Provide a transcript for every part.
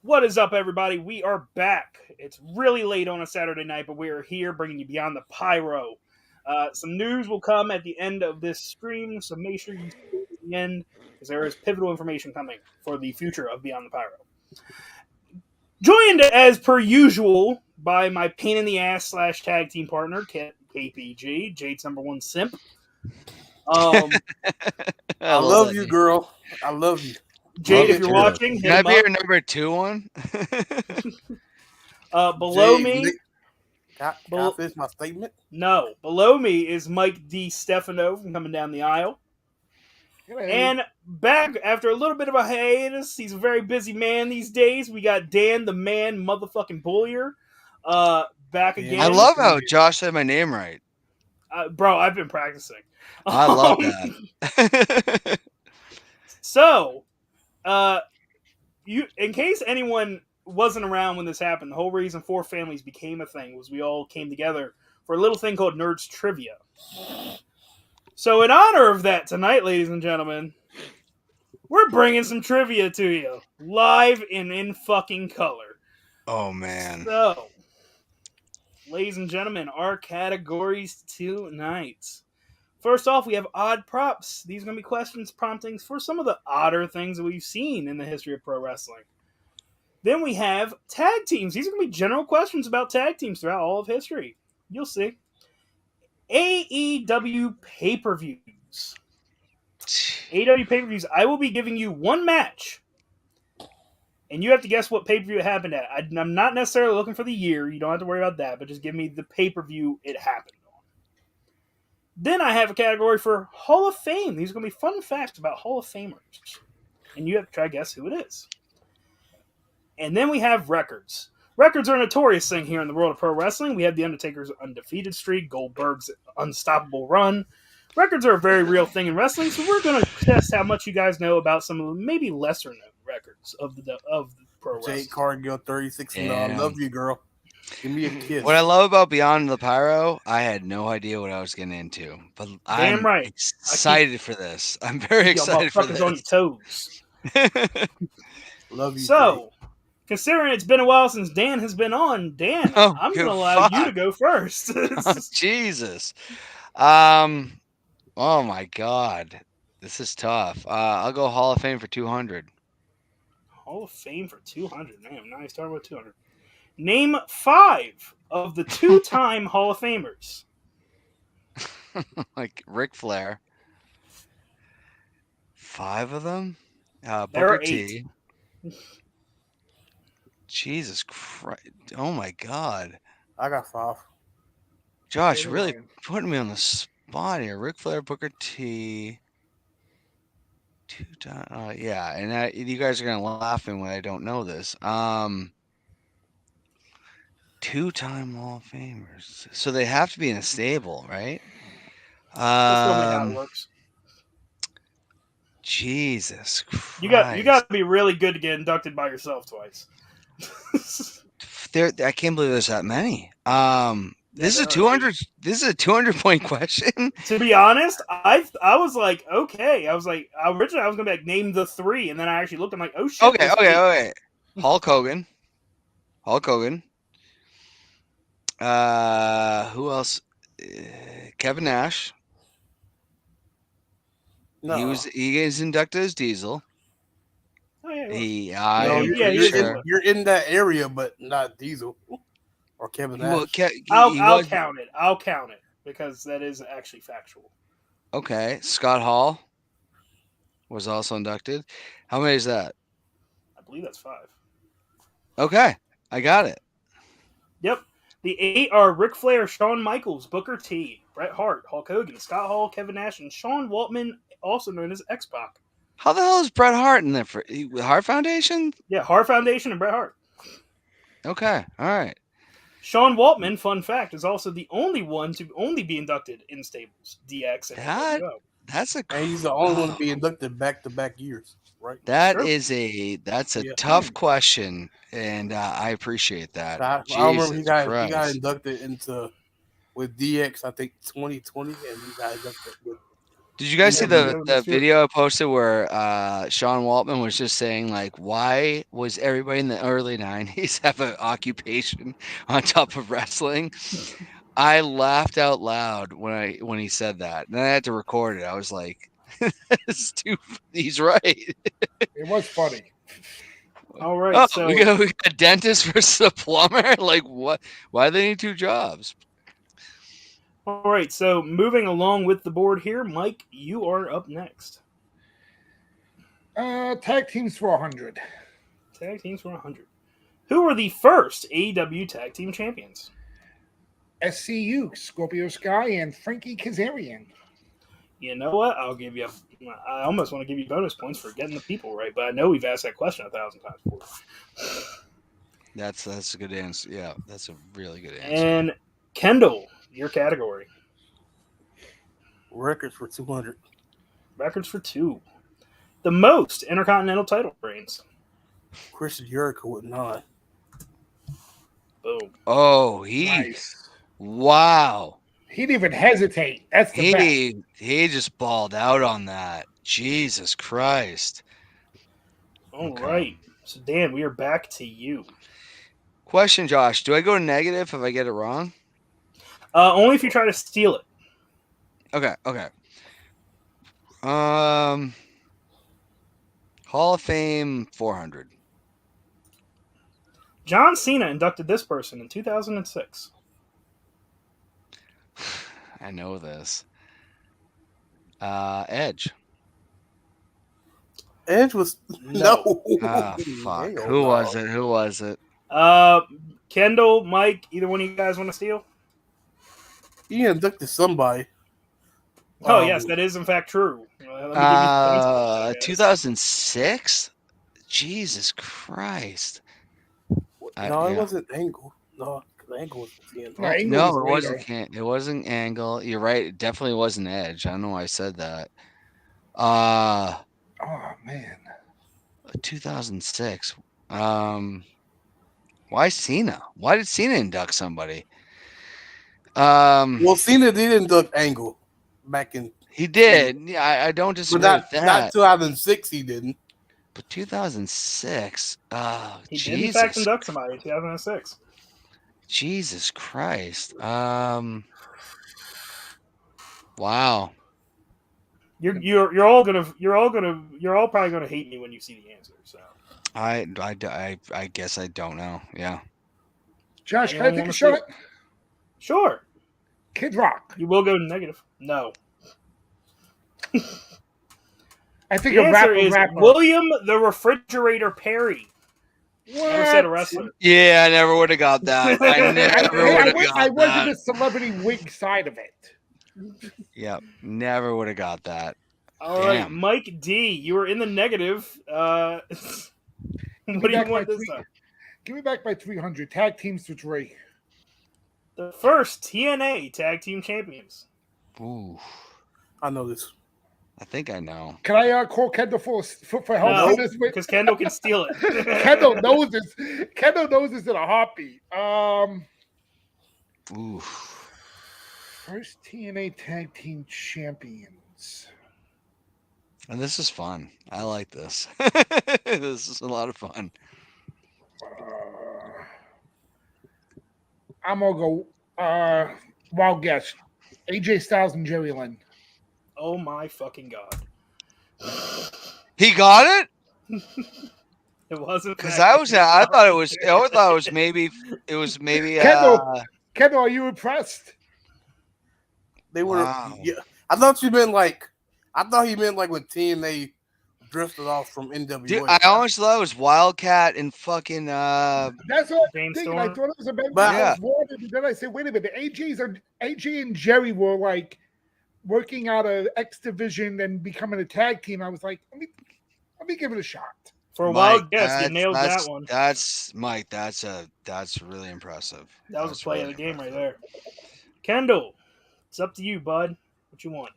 What is up, everybody? We are back. It's really late on a Saturday night, but we are here bringing you Beyond the Pyro. Some news will come at the end of this stream, so make sure you stay to the end because there is pivotal information coming for the future of Beyond the Pyro. Joined as per usual by my pain in the ass slash tag team partner, KPG, Jade's number one simp. I love you, girl. I love you. Jade, Love if you you're too. watching, hit Can I him be up. your number 2 one? Below Jay, me, can I finish my statement? no, below me is Mike D. Stefano from coming down the aisle. And back after a little bit of a hiatus, he's a very busy man these days. We got Dan the Man motherfucking Bullier back Man, again. I love how Josh said my name right. Bro, I've been practicing. I love that. So, in case anyone wasn't around when this happened, the whole reason Four Families became a thing was we all came together for a little thing called Nerds Trivia. So, in honor of that tonight, ladies and gentlemen, we're bringing some trivia to you live and in fucking color. Oh man. So, ladies and gentlemen, our categories tonight. First off, we have odd props. These are going to be questions promptings for some of the odder things that we've seen in the history of pro wrestling. Then we have tag teams. These are going to be general questions about tag teams throughout all of history. You'll see. AEW pay-per-views. AEW pay-per-views. I will be giving you one match, and you have to guess what pay-per-view it happened at. I'm not necessarily looking for the year. You don't have to worry about that, but just give me the pay-per-view it happened on. Then I have a category for Hall of Fame. These are going to be fun facts about Hall of Famers, and you have to try to guess who it is. And then we have records. Records are a notorious thing here in the world of pro wrestling. We have The Undertaker's undefeated streak, Goldberg's unstoppable run. Records are a very real thing in wrestling, so we're going to test how much you guys know about some of the maybe lesser known records of the pro wrestling. Jade Cargill, 36 and I love you, girl. Give me a kiss. What I love about Beyond the Pyro, I had no idea what I was getting into, but I'm excited for this. I'm very excited for this. On your toes. Love you. So, considering it's been a while since Dan has been on, Dan, I'm going to allow you to go first. Oh, Jesus. Oh my God. This is tough. I'll go Hall of Fame for 200. Hall of Fame for 200. Man, nice talking about 200. Name 5 of the 2-time Hall of Famers. Like Ric Flair. 5 of them? There Booker are 8. T. Jesus Christ. Oh my God. I got 5. Josh, you're really putting me on the spot here. Ric Flair, Booker T. 2-time. Yeah, and you guys are going to laugh at me when I don't know this. 2-time Hall of Famers. So they have to be in a stable, right? That's normally how it works. Jesus Christ. You got to be really good to get inducted by yourself twice. I can't believe there's that many. This is a 200. This is a 200-point question. To be honest, I was like, okay. I was like, originally I was gonna be like, name the 3, and then I actually looked. I'm like, oh shit. Okay. Hulk Hogan. Who else? Kevin Nash. No. He is inducted as Diesel. Oh yeah. You're in that area, but not Diesel or Kevin Nash. I'll count it. I'll count it because that is actually factual. Okay, Scott Hall was also inducted. How many is that? I believe that's 5. Okay, I got it. Yep. The 8 are Ric Flair, Shawn Michaels, Booker T, Bret Hart, Hulk Hogan, Scott Hall, Kevin Nash, and Sean Waltman, also known as X-Pac. How the hell is Bret Hart in there? For Hart Foundation? Yeah, Hart Foundation and Bret Hart. Okay, all right. Sean Waltman, fun fact, is also the only one to only be inducted in stables, DX and NWO. And he's the only one to be inducted back-to-back years, right? That's a tough question, and I appreciate that. I remember he got inducted with DX, I think 2020, and he got inducted with Did you guys see Yeah, the video I posted where Sean Waltman was just saying like, why was everybody in the early '90s have an occupation on top of wrestling? I laughed out loud when he said that, and I had to record it. I was like, he's right. It was funny. All right, Oh, so we got a dentist versus a plumber. Like what? Why do they need two jobs? all right, so moving along with the board here, Mike, you are up next. Tag teams for 100. Tag teams for 100. Who were the first AEW tag team champions? SCU, Scorpio Sky, and Frankie Kazarian. You know what? I almost want to give you bonus points for getting the people right, but I know we've asked that question 1,000 times before. That's a good answer. Yeah, that's a really good answer. And Kendall, your category. Records for 200. Records for 2. The most Intercontinental title reigns. Chris Jericho with 9. Boom. Oh, Nice. Wow. He didn't even hesitate. That's the best. He just balled out on that. Jesus Christ. All right. So, Dan, we are back to you. Question, Josh. Do I go negative if I get it wrong? Only if you try to steal it. Okay. Hall of Fame 400. John Cena inducted this person in 2006. I know this. Edge. Edge was no. Ah, fuck. Who was it? Kendall, Mike, either one of you guys want to steal? He inducted somebody. Oh, yes, that is in fact true. Let me give you 2006? Jesus Christ. No, it wasn't Angle. No, because Angle was the end. No, it wasn't. It wasn't Angle. You're right. It definitely wasn't Edge. I don't know why I said that. Oh man. 2006. Why Cena? Why did Cena induct somebody? Well, Cena did induct Angle back in. He did. Yeah, I don't disagree with that. Not 2006. He didn't. But 2006. He Jesus. did in fact induct somebody in 2006. Jesus Christ. Wow. You're all probably gonna hate me when you see the answer. So I guess I don't know. Yeah. Josh, can I take a shot? Sure. Kid Rock. You will go negative. No. I think the a answer is rapper. William the Refrigerator Perry. What? Never said a wrestler. Yeah, I never would have got that. I wasn't the celebrity wig side of it. Yep, never would have got that. All right, Mike D, you were in the negative. What do you want this time? Give me back my 300. Tag teams for 3. The first TNA Tag Team Champions. Ooh. I know this. I think I know. Can I call Kendall for help on this? Because Kendall can steal it. Kendall knows this. Kendall knows this in a heartbeat. Ooh. First TNA Tag Team Champions. And this is fun. I like this. This is a lot of fun. I'm gonna go wild guess. AJ Styles and Jerry Lynn. Oh my fucking god! He got it. It wasn't because I thought it was maybe Kendall, are you impressed? They were. Wow. Yeah, I thought he meant like when TNA drifted off from NWA. Dude, I honestly thought it was Wildcat and fucking. That's what I'm thinking. I thought it was a bad. Yeah. Then I said, wait a minute. AJ and Jerry were like working out of X Division and becoming a tag team. I was like, let me give it a shot. For a wild guess, you nailed that one. That's Mike. That's really impressive. That was a play of the game right there. Kendall, it's up to you, bud. What you want?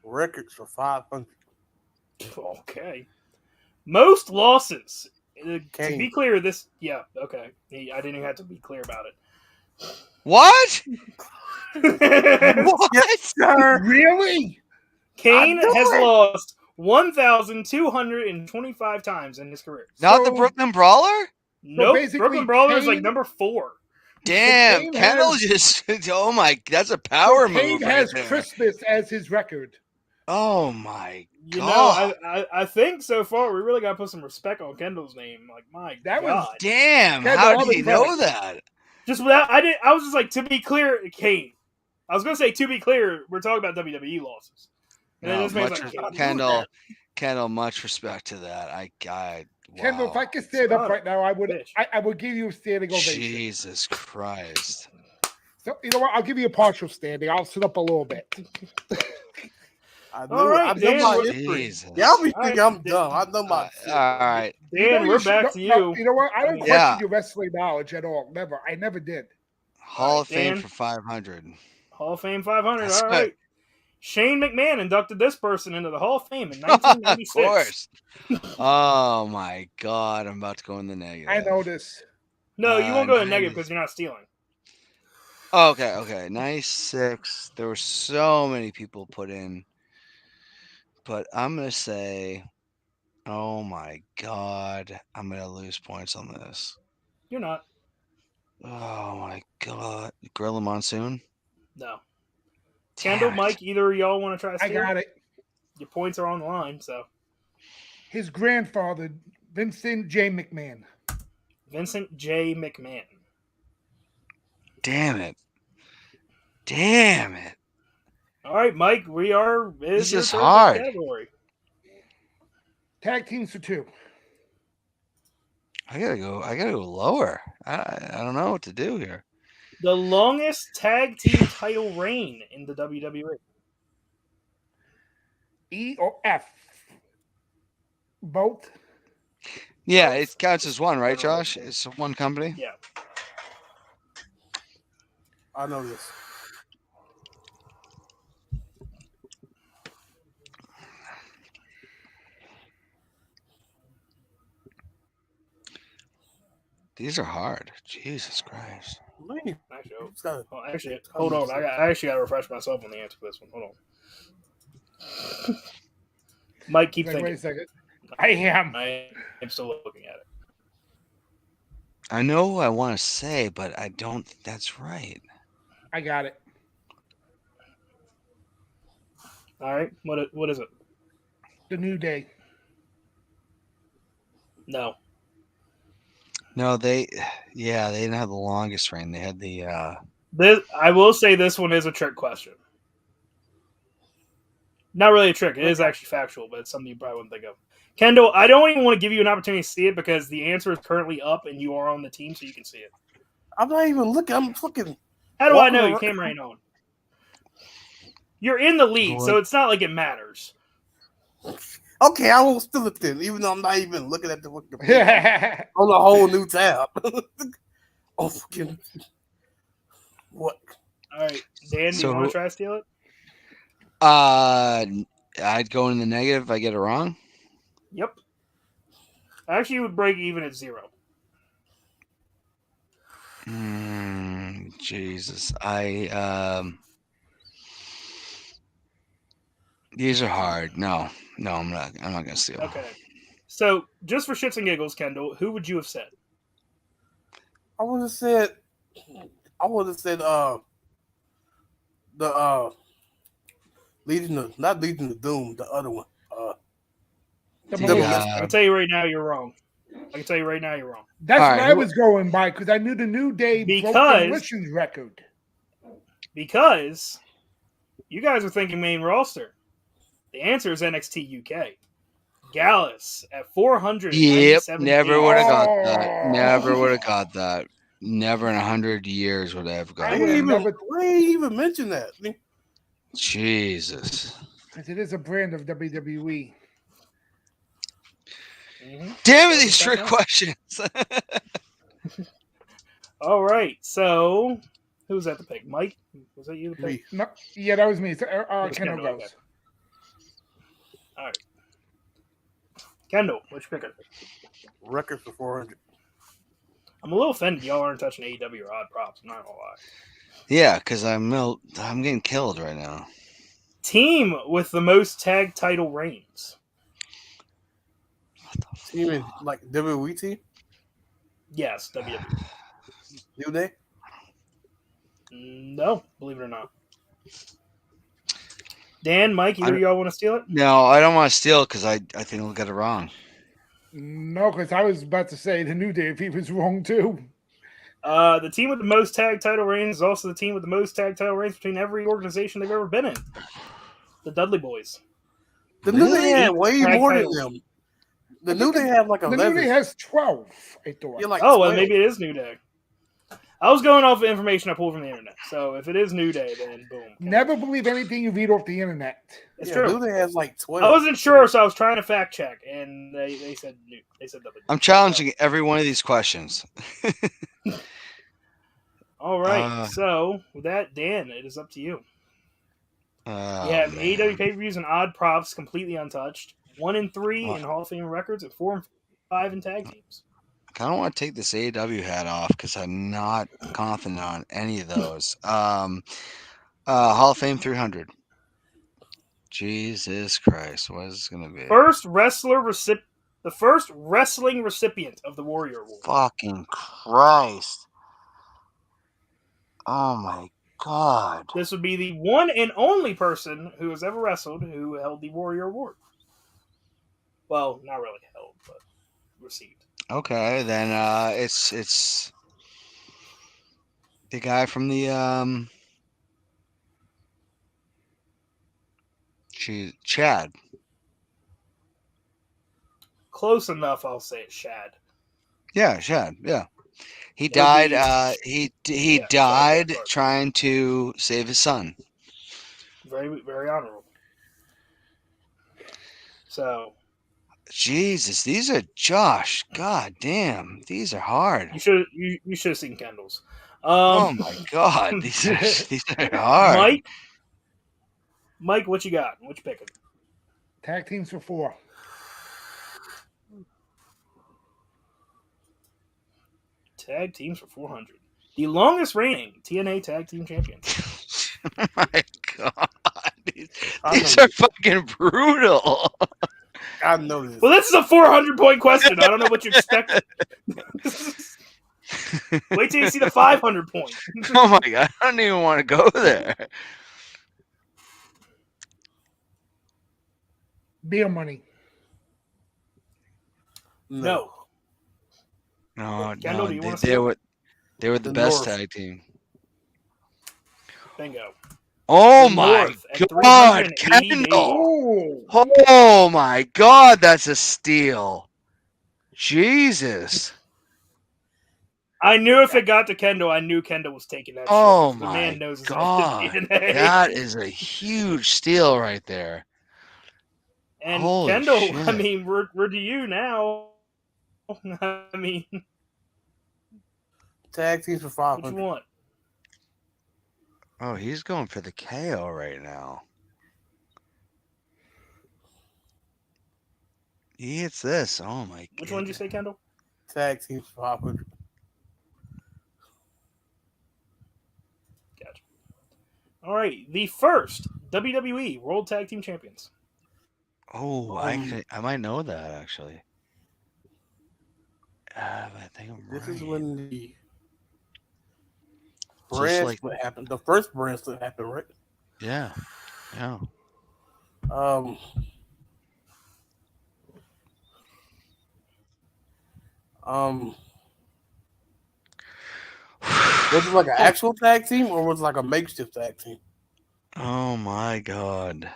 Records for 500. Okay. Most losses. To be clear, I didn't even have to be clear about it. What? Yes, sir. Really? Kane I knew has it. lost 1,225 times in his career. Not the So- Brooklyn Brawler? Nope, basically, Brooklyn Brawler is like Kane- number 4. Damn, Kane Kendall has- just. Oh my, that's a So power Kane move right has there. Christmas as his record. Oh my You know, god. I think so far we really got to put some respect on Kendall's name. Like, my That was- God. Damn, Kendall, how I'm did he know impressed. that? Just without, I was just like, to be clear, Kane. I was going to say, to be clear, we're talking about WWE losses. And then No, this man's much like, I knew Kendall, that. Kendall, much respect to that. Wow. Kendall, if I could stand up Son right now, I would. bitch. I would give you a standing ovation. Jesus Christ. So you know what? I'll give you a partial standing. I'll sit up a little bit. I knew All right, it. I know Dan, my what- history. Jesus. Y'all be All thinking right, I'm dumb. I know my shit. All right. Dan, we're back to you. You know what? I don't question Yeah. your wrestling knowledge at all. Never. I never did. Hall of Fame Dan. for 500. Hall of Fame 500. That's All good. right. Shane McMahon inducted this person into the Hall of Fame in Of 1996. course. Oh my God. I'm about to go in the negative. I know this. No, you won't go to 90. negative because you're not stealing. Okay. 96. There were so many people put in. But I'm going to say, oh my God. I'm going to lose points on this. You're not. Oh my God. Gorilla Monsoon? No. Kendall, Damn it. Mike, either of y'all want to try to I steal? got it. Your points are on the line, so. His grandfather, Vincent J. McMahon. Vincent J. McMahon. Damn it. Damn it. All right, Mike, This your is turn hard. for category. Tag teams for 2. I gotta go lower. I don't know what to do here. The longest tag team title reign in the WWE. E or F. Both. Yeah, it counts as one, right, Josh? It's one company. Yeah. I know this. These are hard. Jesus Christ. Man, Actually, hold on. I actually got to refresh myself on the answer for this one. Hold on. Mike, keep Like, wait thinking. a second. I am. I am still looking at it. I know who I want to say, but I don't think that's right. I got it. All right. What is it? The New Day. No. No, they didn't have the longest reign. They had the I will say this one is a trick question. Not really a trick. It is actually factual, but it's something you probably wouldn't think of. Kendall, I don't even want to give you an opportunity to see it because the answer is currently up and you are on the team, so you can see it. I'm not even looking. I'm fucking. How do I know? Walking Your around- camera ain't on. You're in the lead, so it's not like it matters. Okay, I won't steal it then, even though I'm not even looking at the fucking I on a whole new tab. Oh, fucking what? All right, Dan, do So you want who- to try to steal it? I'd go in the negative if I get it wrong. Yep. Actually, you would break even at 0. Jesus, these are hard. No, I'm not gonna steal. Okay. So, just for shits and giggles, Kendall, who would you have said? I would have said the not Legion of Doom, the other one. The The, Militia. I can tell you right now, you're wrong. That's All what right, I was going by because I knew the New Day broke Because- Demolition's record. Because you guys are thinking main roster. The answer is NXT UK. Gallus at 497. Yep, never would have got Oh. that. Never would have got that. Never in 100 years would I have I got I ain't would've that. even, I ain't even mentioned that. Jesus. Because it is a brand of WWE. Damn it, these trick questions. All right, so who's at the pick? Mike? Was that you? The pick? Me. No, yeah, that was me. So, was Kendall Kendall, goes. okay. All right. Kendall, which pick? Record for 400. I'm a little offended y'all aren't touching AEW or Odd Props. I'm not gonna lie. Yeah, because I'm getting killed right now. Team with the most tag title reigns. Team in like WWE team? Yes, WWE. New Day? No, believe it or not. Dan, Mike, either of y'all want to steal it? No, I don't want to steal because I think I'll get it wrong. No, because I was about to say the New Day if he was wrong too. The team with the most tag title reigns is also the team with the most tag title reigns between every organization they've ever been in. The Dudley Boys. The New Day had 8 way tag more than titles. them. The New Day had like The 11. New Day has 12, I thought. Yeah, like Oh, 12. well, maybe it is New Day. I was going off of information I pulled from the internet. So if it is New Day, then boom. Never believe anything you read off the internet. It's Yeah, true. New Day has like 12. I wasn't sure, so I was trying to fact check, and they said new. They said Dudley Boys. I'm challenging every one of these questions. All right. So with that, Dan, it is up to you. You have AEW pay-per-views and odd props completely untouched. 1 and 3 in Hall of Fame records, and 4 and 5 in tag teams. I kind of want to take this AEW hat off because I'm not confident on any of those. Hall of Fame 300. Jesus Christ, what is this gonna be? The first wrestling recipient of the Warrior Award. Fucking Christ! Oh my God! This would be the one and only person who has ever wrestled who held the Warrior Award. Well, not really held, but received. Okay, then it's the guy from the Chad. Close enough, I'll say it's Shad. Yeah, Chad. Yeah, he died. He died trying to save his son. Very, very honorable. So, Jesus, these are Josh. God damn, these are hard. you should have seen Kendall's. Oh my God, these are hard. Mike, what you got? What you picking? Tag teams for 4. Tag teams for 400. The longest reigning TNA Tag Team Champions. Oh my God, these are fucking brutal. I know this. Well, this is a 400-point question. I don't know what you expect. Wait till you see the 500 point. Oh my God, I don't even want to go there. Beer money. No. No, Kendall, do you want to they were the best tag team. Bingo. Oh my God, Kendall! Oh my God, that's a steal. Jesus. I knew if it got to Kendall, I knew Kendall was taking that Oh shit. my The man knows his God, DNA. that is a huge steal right there. And Holy Kendall, shit. I mean, we're to you now. I mean, tag teams for 500. what you want? Oh, he's going for the KO right now. He hits this. Oh my God. Which one did you say, Kendall? Tag teams for 500. Gotcha. All right, the first WWE World Tag Team Champions. Oh, I might know that actually. I think I'm This right. is when the brand split happened. The first brand split happened, right? Yeah. Yeah. Was it like an actual tag team or was it like a makeshift tag team? Oh my God.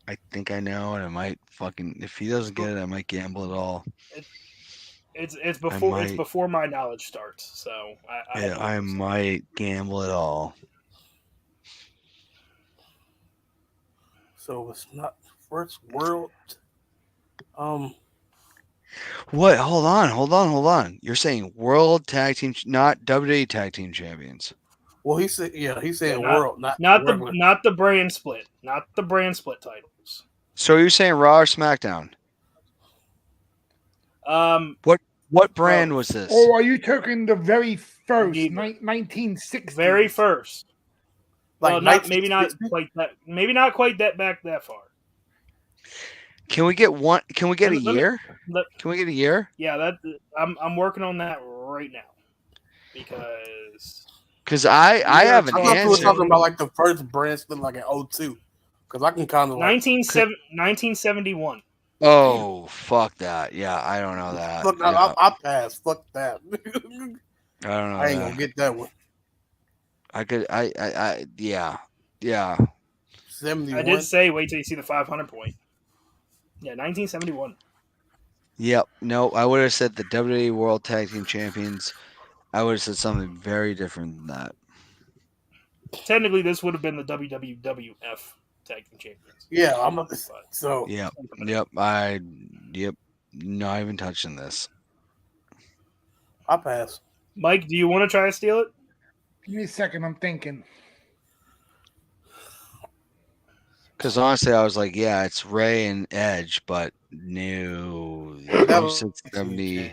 I think I know, and I might fucking, if he doesn't get it, I might gamble it all. It's before my knowledge starts, so I might gamble it all. So it's not first world. What? Hold on. You're saying World Tag Team, not WWE Tag Team Champions. Well, he said world, not the brand split, not the brand split titles. So you're saying Raw or SmackDown? What What brand was this? Oh, are you talking the very first Indeed. 1960? Very first. Like Well, maybe not quite that. Maybe not quite that back that far. Can we get one? Can we get a year? Can we get a year? Yeah, I'm working on that right now because I have an I thought you were answer. talking about like the first brand still like an 02. Because I can kind of like 1971. Oh, fuck that. Yeah, I don't know that. Look, Yeah, I pass. Fuck that. I don't know. I ain't gonna get that one. I could. Yeah. 71. I did say wait till you see the 500 point. Yeah, 1971. Yep. No, I would have said the WWE World Tag Team Champions. I would have said something very different than that. Technically, this would have been the WWF Tag Team Champions. Yeah, so. Yep. Not even touching this. I pass. Mike, do you want to try to steal it? Give me a second. I'm thinking. Because honestly, I was like, yeah, it's Ray and Edge, but no, That was 670.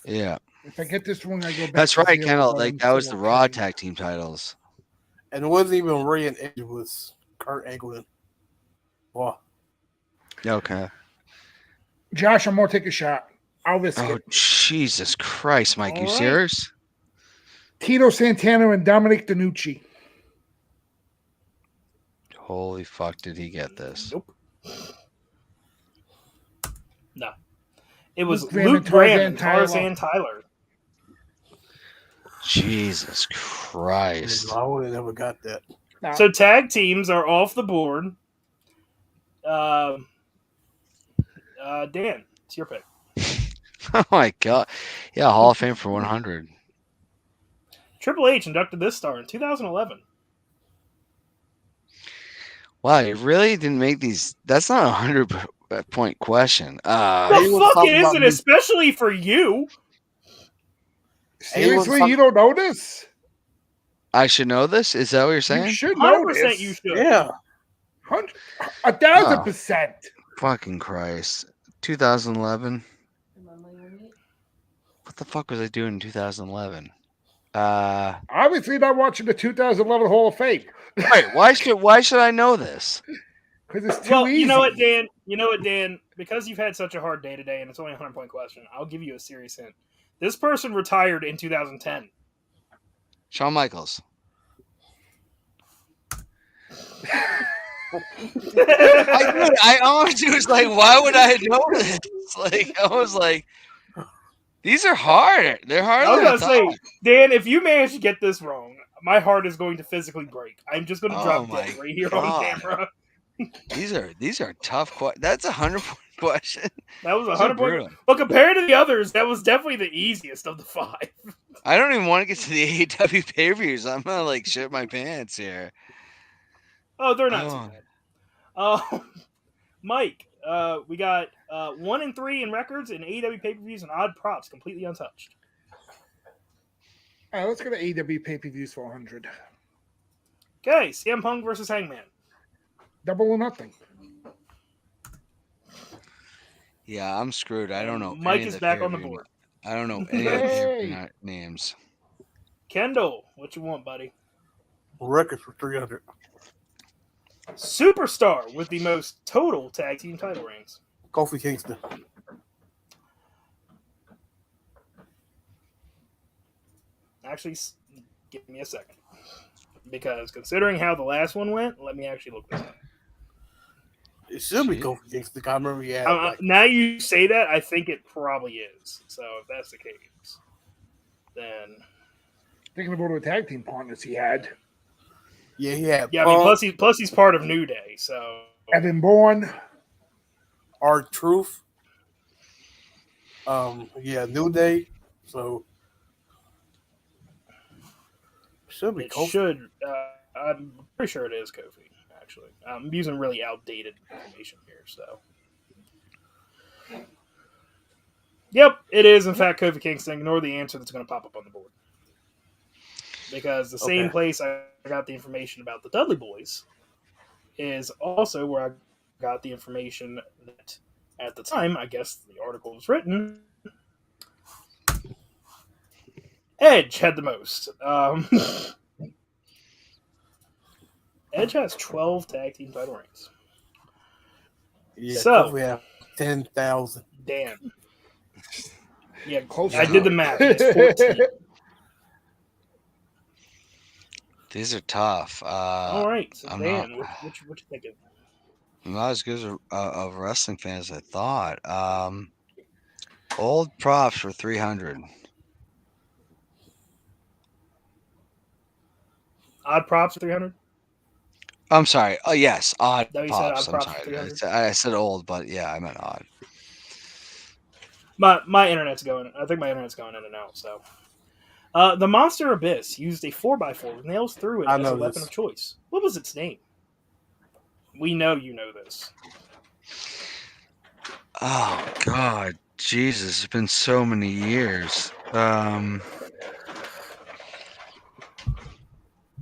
Yeah, If I get this wrong, I go back. that's to right, 0, Kendall. but Like I'm that was the still Raw okay. Tag Team titles. And it wasn't even Ray and Edge, it was Kurt Angle. Wow. Okay. Josh, I'm gonna take a shot. I'll risk Oh it. Jesus Christ, Mike! All You right. serious? Tito Santana and Dominic DeNucci. Holy fuck! Did he get this? Nope. No. It was Luke Graham Luke and Graham Tarzan and Tarzan Tyler. Jesus Christ! I would have never got that. Now, So tag teams are off the board. Dan, it's your pick. Oh my God! Yeah, Hall of Fame for 100. Triple H inducted this star in 2011. Wow, you really didn't make these. That's not a 100-point question. He The was fuck talking it about isn't, me. especially for you. seriously, you don't know this? I should know this. Is that what you're saying? You should know 100% this. you should. Yeah. 1,000%. Fucking Christ. 2011. What the fuck was I doing in 2011? Obviously, not watching the 2011 Hall of Fame Wait, why should I know this? because it's too Well, easy. you know what, Dan? Because you've had such a hard day today and it's only a 100-point question, I'll give you a serious hint. This person retired in 2010. Shawn Michaels. I honestly was like, why would I know this? Like, I was like, these are hard. They're harder I was than I gonna say, thought. Dan, if you manage to get this wrong, my heart is going to physically break. I'm just going to Oh drop my dead right here God. on camera. These are tough questions. That's a 100-point question. That was a Those are 100-point. brutal. Well, compared to the others, that was definitely the easiest of the 5. I don't even want to get to the AEW pay-per-views. I'm gonna like shit my pants here. Oh, they're not Oh. too bad. Mike, we got 1 and 3 in records in AEW pay-per-views and odd props, completely untouched. All right, let's go to AEW pay-per-views for 100. Okay, CM Punk versus Hangman. Double or nothing. Yeah, I'm screwed. I don't know. Mike any of is the back on the pay-per-view board. I don't know any of the Yay. pay-per-view names. Kendall, what you want, buddy? Records for 300. Superstar with the most total tag team title reigns. Kofi Kingston. Actually, give me a second. Because considering how the last one went, let me actually look this up. It should be Shit. Kofi Kingston. I remember he had Now you say that, I think it probably is. So if that's the case, then Thinking about the tag team partners he had. yeah, he had yeah. I mean, plus he's part of New Day, so Evan Bourne. R-Truth. Yeah, New Day. So should be it Kofi. should. I'm pretty sure it is Kofi. Actually, I'm using really outdated information here, so. Yep, it is in fact Kofi Kingston. Ignore the answer that's going to pop up on the board. Because the same Okay. place I got the information about the Dudley Boys is also where I got the information that at the time, I guess the article was written, Edge had the most. Edge has 12 tag team title reigns. Yeah, So we have 10,000. damn. Yeah, Close I enough. did the math. It's 14. These are tough. All right, so I'm Dan, not. what you thinking? I'm not as good of a wrestling fan as I thought. Old props for 300. Odd props for 300. I'm sorry. Oh yes, odd That you said pops. odd I'm props for sorry. 300. I said old, but yeah, I meant odd. My internet's going. I think my internet's going in and out. So, the Monster Abyss used a 4x4 with nails through it I as a know weapon this. of choice. What was its name? We know you know this. Oh God, Jesus! It's been so many years.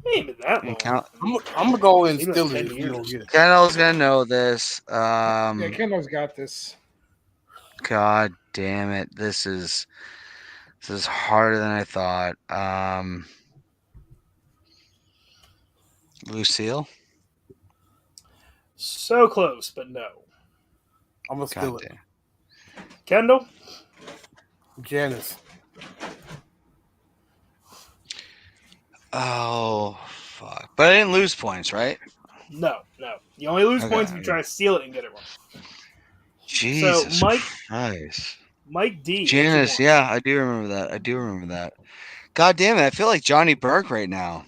It ain't been that long. I'm gonna go and Maybe like steal 10 it if you don't years. get it. Kendall's gonna know this. Yeah, Kendall's got this. God damn it! This is harder than I thought. Lucille. So close, but no. I'm gonna steal it. Damn. Kendall? Janice. Oh fuck! But I didn't lose points, right? No. You only lose Okay, points if you try to steal it and get it wrong. Jesus Mike Christ. Mike D. Janice, yeah, I do remember that. God damn it, I feel like Johnny Burke right now.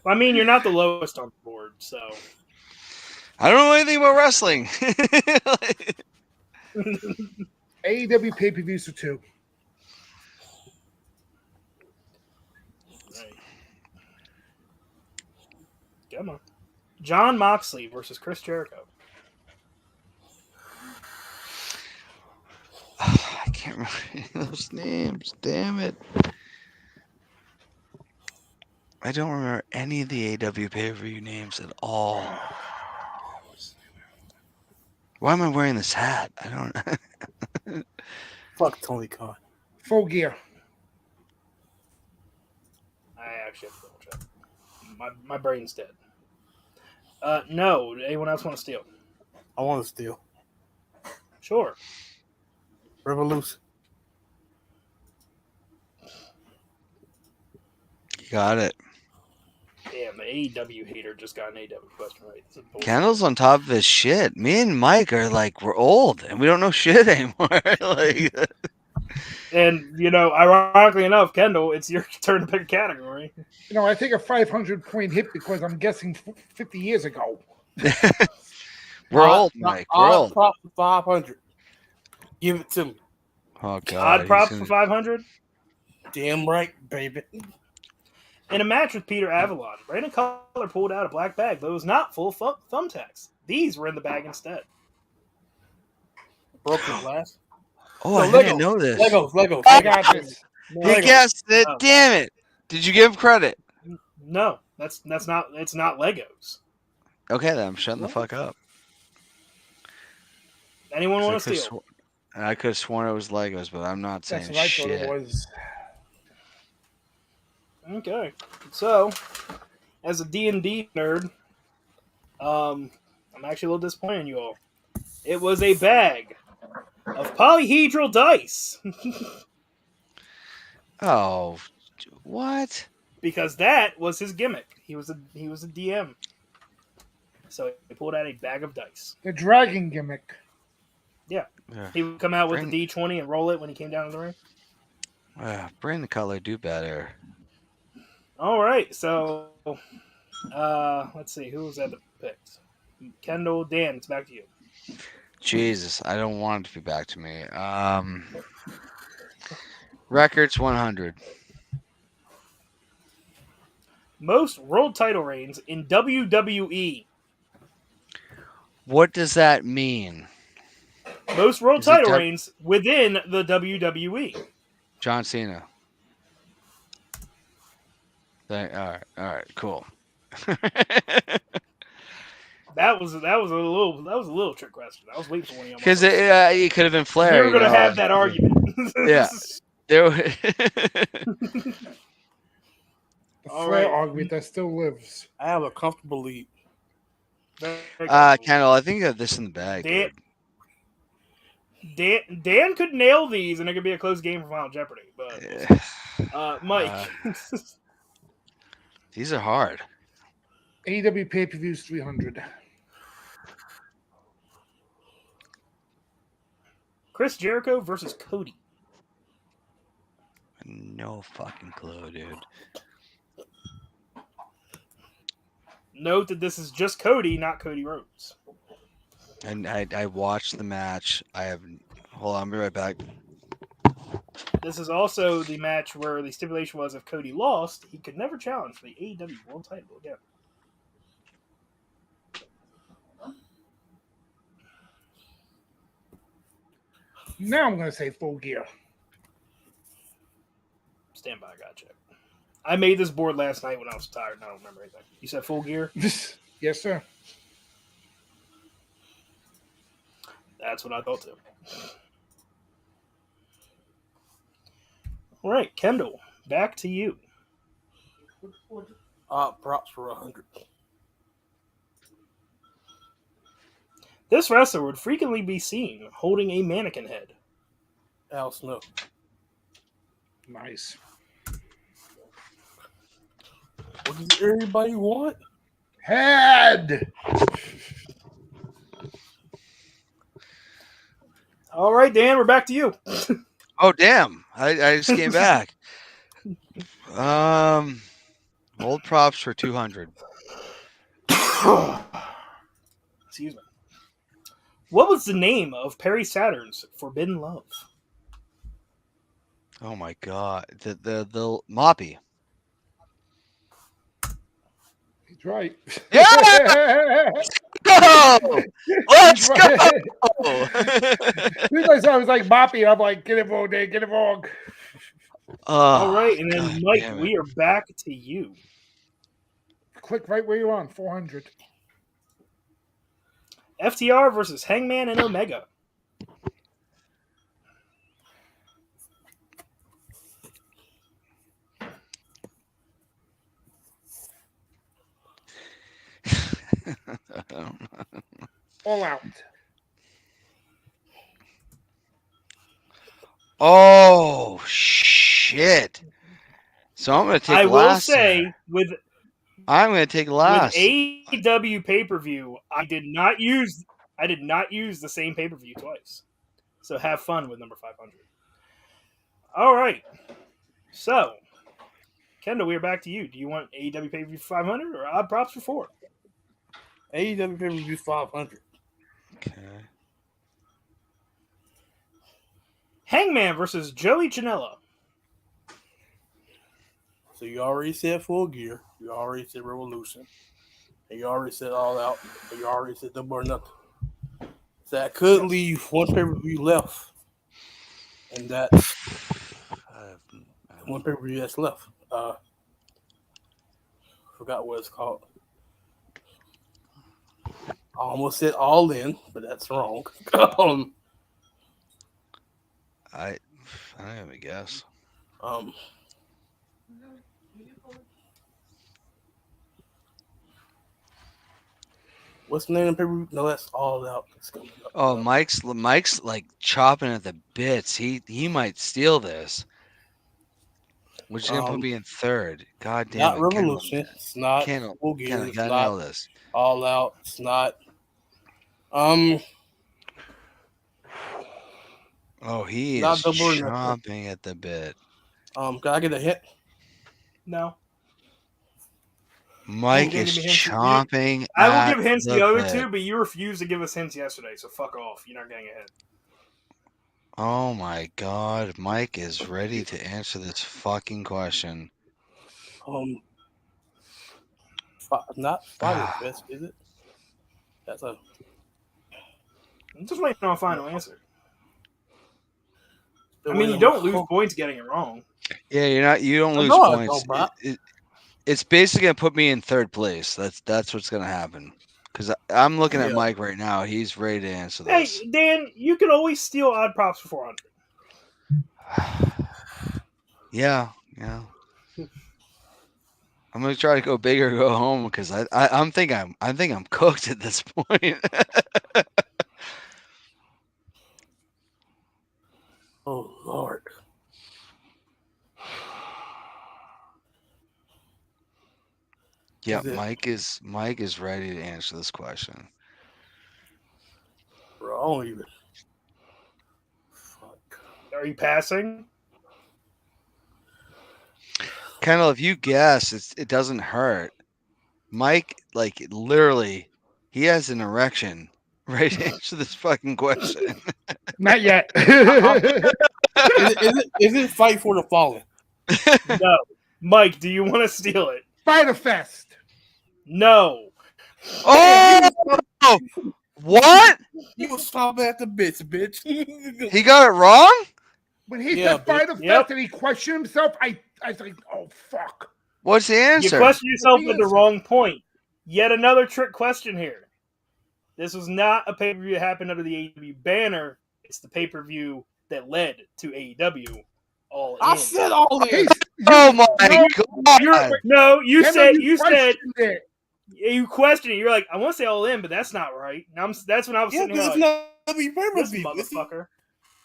I mean, you're not the lowest on the board, so. I don't know anything about wrestling. AEW pay-per-views for 2. Right. Come on. John Moxley versus Chris Jericho. I can't remember any of those names. Damn it. I don't remember any of the AW pay-per-view names at all. Why am I wearing this hat? I don't. Fuck Tony Khan. Full Gear. I actually have to double check. My brain's dead. No. Anyone else want to steal? I want to steal. Sure. Revolution. You got it. Damn, the AEW hater just got an AEW question right. This is bullshit. Kendall's on top of his shit. Me and Mike are like, we're old and we don't know shit anymore. Like, And, ironically enough, Kendall, it's your turn to pick a category. I take a 500-point hit because I'm guessing 50 years ago. we're old, Mike. We're old. Prop for 500. Give it to me. Oh God. Odd prop for 500. Damn right, baby. In a match with Peter Avalon, Brandon Cutler pulled out a black bag, but it was not full of thumbtacks. These were in the bag instead. Broken glass. Oh, No, I didn't know this. Legos. I got this. No, He guessed it. No. Damn it. Did you give him credit? No, that's not. It's not Legos. Okay, then I'm shutting the fuck up. Anyone want to I steal? I could have sworn it was Legos, but I'm not saying That's what I thought shit. it was. Okay, so as a D&D nerd, I'm actually a little disappointed in you all. It was a bag of polyhedral dice. Oh, what? Because that was his gimmick. He was a DM. So he pulled out a bag of dice. The dragon gimmick. Yeah. He would come out with the D20 and roll it when he came down to the ring. Bring the color, do better. All right, so let's see who was at the picks. Kendall, Dan, it's back to you. Jesus, I don't want it to be back to me. Records 100. Most world title reigns in WWE. What does that mean? Most world title reigns within the WWE. John Cena. All right, cool. That was a little trick question. I was waiting for one of y'all. Because it could have been Flair. We were gonna have that argument. Yeah. There. The All Flair right. argument that still lives. I have a comfortable lead. Kendall, I think you got this in the bag. Dan could nail these, and it could be a close game for Final Jeopardy. But Mike, these are hard. AEW pay-per-views 300. Chris Jericho versus Cody. No fucking clue, dude. Note that this is just Cody, not Cody Rhodes. And I watched the match. Hold on, I'll be right back. This is also the match where the stipulation was if Cody lost, he could never challenge for the AEW World Title again. Now I'm going to say Full Gear. Stand by, I got check. I made this board last night when I was tired, and I don't remember anything. You said Full Gear? Yes, sir. That's what I thought too. All right, Kendall, back to you. Props for 100. This wrestler would frequently be seen holding a mannequin head. Al Snow. Nice. What does everybody want? Head! All right, Dan, we're back to you. Oh damn! I just came back. Old props for 200. Excuse me. What was the name of Perry Saturn's Forbidden Love? Oh my god, the Moppy. He's right. Yeah! Go! Let's go! I was like Moppy. I'm like, get it wrong, Dan, get it wrong. All right, and then God Mike, we are back to you. Click right where you're on, 400. FTR versus Hangman and Omega. All out. Oh shit! So I'm going to take I will last. say I'm going to take last. With AEW pay-per-view, I did not use the same pay-per-view twice. So have fun with number 500. All right. So, Kendall, we are back to you. Do you want AEW pay-per-view 500 or odd props for 4? AEW pay-per-view 500. Okay. Hangman versus Joey Janela. So you already said Full Gear. You already said Revolution. And you already said All Out. And you already said Double or Nothing. So that could leave one pay-per-view left. And that's one pay-per-view that's left. Forgot what it's called. I almost said All In, but that's wrong. I don't have a guess. What's the name of the pay-per-view? No, that's All Out. Oh, Mike's like chopping at the bits. He might steal this. Which is gonna put me in third. God damn it! Not Revolution. It's not Full Gear. It's Gotta not know this. All Out. It's not. Oh, he not is Double or Nothing. chomping at the bit. Can I get a hint? No. Mike is chomping. I will give hints the other bit. two, but you refused to give us hints yesterday, so fuck off. You're not getting a hint. Oh my god, Mike is ready to answer this fucking question. Not Fire Fest, is it? That's a. I'm just waiting on a final answer. I mean, you don't lose points getting it wrong. Yeah, you don't lose points. It's basically gonna put me in third place. That's what's gonna happen. Because I'm looking at Yeah. Mike right now. He's ready to answer Hey, this. Dan, you can always steal odd props for 400. Yeah. I'm gonna try to go big or go home because I think I'm cooked at this point. Oh Lord. Yeah, Is it- Mike is ready to answer this question. Bro, I don't even. Fuck. Are you passing? Kendall, if you guess, it doesn't hurt. Mike, like literally, he has an erection. Right to answer this fucking question. Not yet. Is it Fight for the Fallen? No. Mike, do you want to steal it? Spider Fest. No. Oh, what? You was stopping at the bitch. He got it wrong? When he Yeah, said Spider Yep. Fest and he questioned himself, I was like, oh fuck. What's the You answer? questioned yourself the at the answer? wrong point. Yet another trick question here. This was not a pay-per-view that happened under the AEW banner. It's the pay-per-view that led to AEW. All in. I said all Okay, this. Oh my You're, god! no, you Kendall, said questioned it. you questioned it. You're like, I want to say all in, but that's not right. And that's when I was Yeah, sitting here because like, it's not this pay-per-view. motherfucker.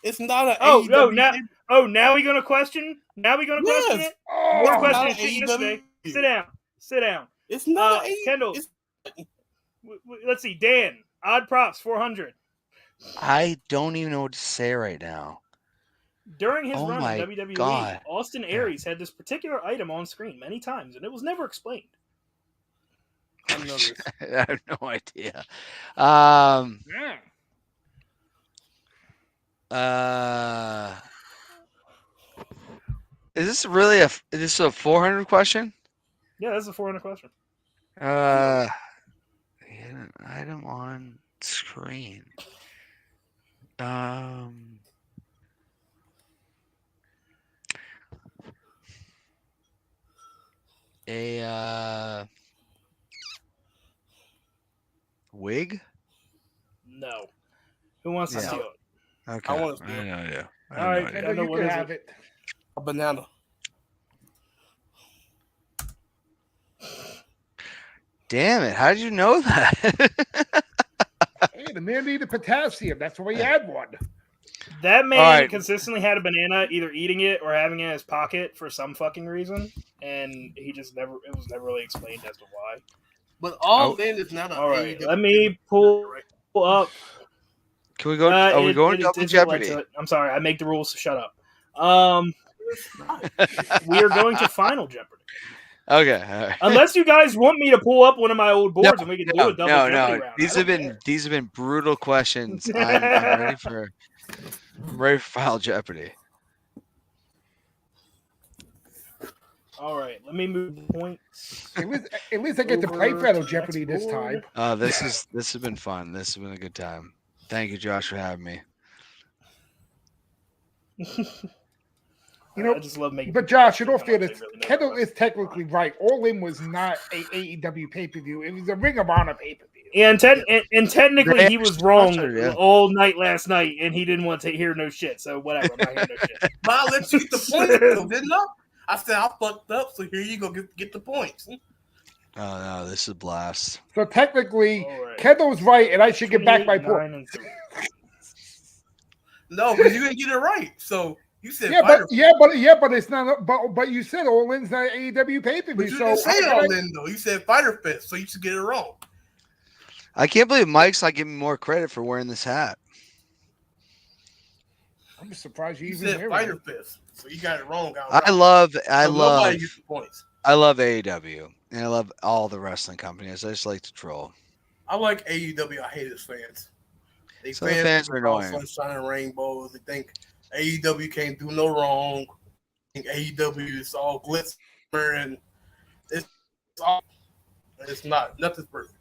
It's not an Oh, no, AEW. now we gonna question? Now we gonna question Yes. it? Oh, More It's not questions an yesterday. AEW. Sit down. It's not an Kendall. It's Let's see, Dan. Odd props 400. I don't even know what to say right now. During his Oh run my in WWE, God. Austin Aries had this particular item on screen many times, and it was never explained. I know this. I have no idea. yeah. Is this really is this a 400 question? Yeah, that's a 400 question. Hidden item on screen. Um, a wig? No. Who wants to Yeah. steal it? Okay. I wanna steal. I have no idea. I All have right, no idea. I Kendall, know you what can is have it. it. A banana. Damn it! How did you know that? Hey, the man needed potassium. That's why he had one. That man All right. consistently had a banana, either eating it or having it in his pocket for some fucking reason, and he just never. It was never really explained as to why. But all Oh. in is not an All right, AEW. let me pull up. Can we go? Are we going it double is led to Jeopardy? it. I'm sorry, I make the rules, so shut up. It's not. We are going to Final Jeopardy. Okay. All right. Unless you guys want me to pull up one of my old boards and we can do a double Jeopardy round. These I have don't been care. these have been brutal questions. I'm ready for Final Jeopardy. All right, let me move the points. At least I get to play Over Final to the Jeopardy next this time. board. This has been fun. This has been a good time. Thank you, Josh, for having me. You know, I just love making. But Josh, you don't questions. feel They this. really know Kendall about is technically right. All In was not a AEW pay per view. It was a Ring of Honor pay per view. And, and technically, They he was actually wrong sponsored, yeah. all night last night, and he didn't want to hear no shit. So whatever, I'm not hearing no shit. But I let you get the points, though, didn't I? I said I fucked up, so here you go get the points. Oh no, this is a blast. So technically, All right. Kendall's right, and I should get back my 28, point. 9, and 3. No, because you didn't get it right. So you said Yeah, Fighter. but it's not. But you said All In's not AEW pay per But view. you So didn't say all in though. You said Fighter Fest, so you should get it wrong. I can't believe Mike's not giving me more credit for wearing this hat. I'm just surprised you You even said there. Fighter Fest, so you got it wrong. I love Nobody gets the points. AEW, and I love all the wrestling companies. I just like to troll. I like AEW. I hate its fans. They Some of the fans are all annoying. sunshine and rainbows. They think AEW can't do no wrong. I think AEW is all glitz and it's not. Nothing's perfect.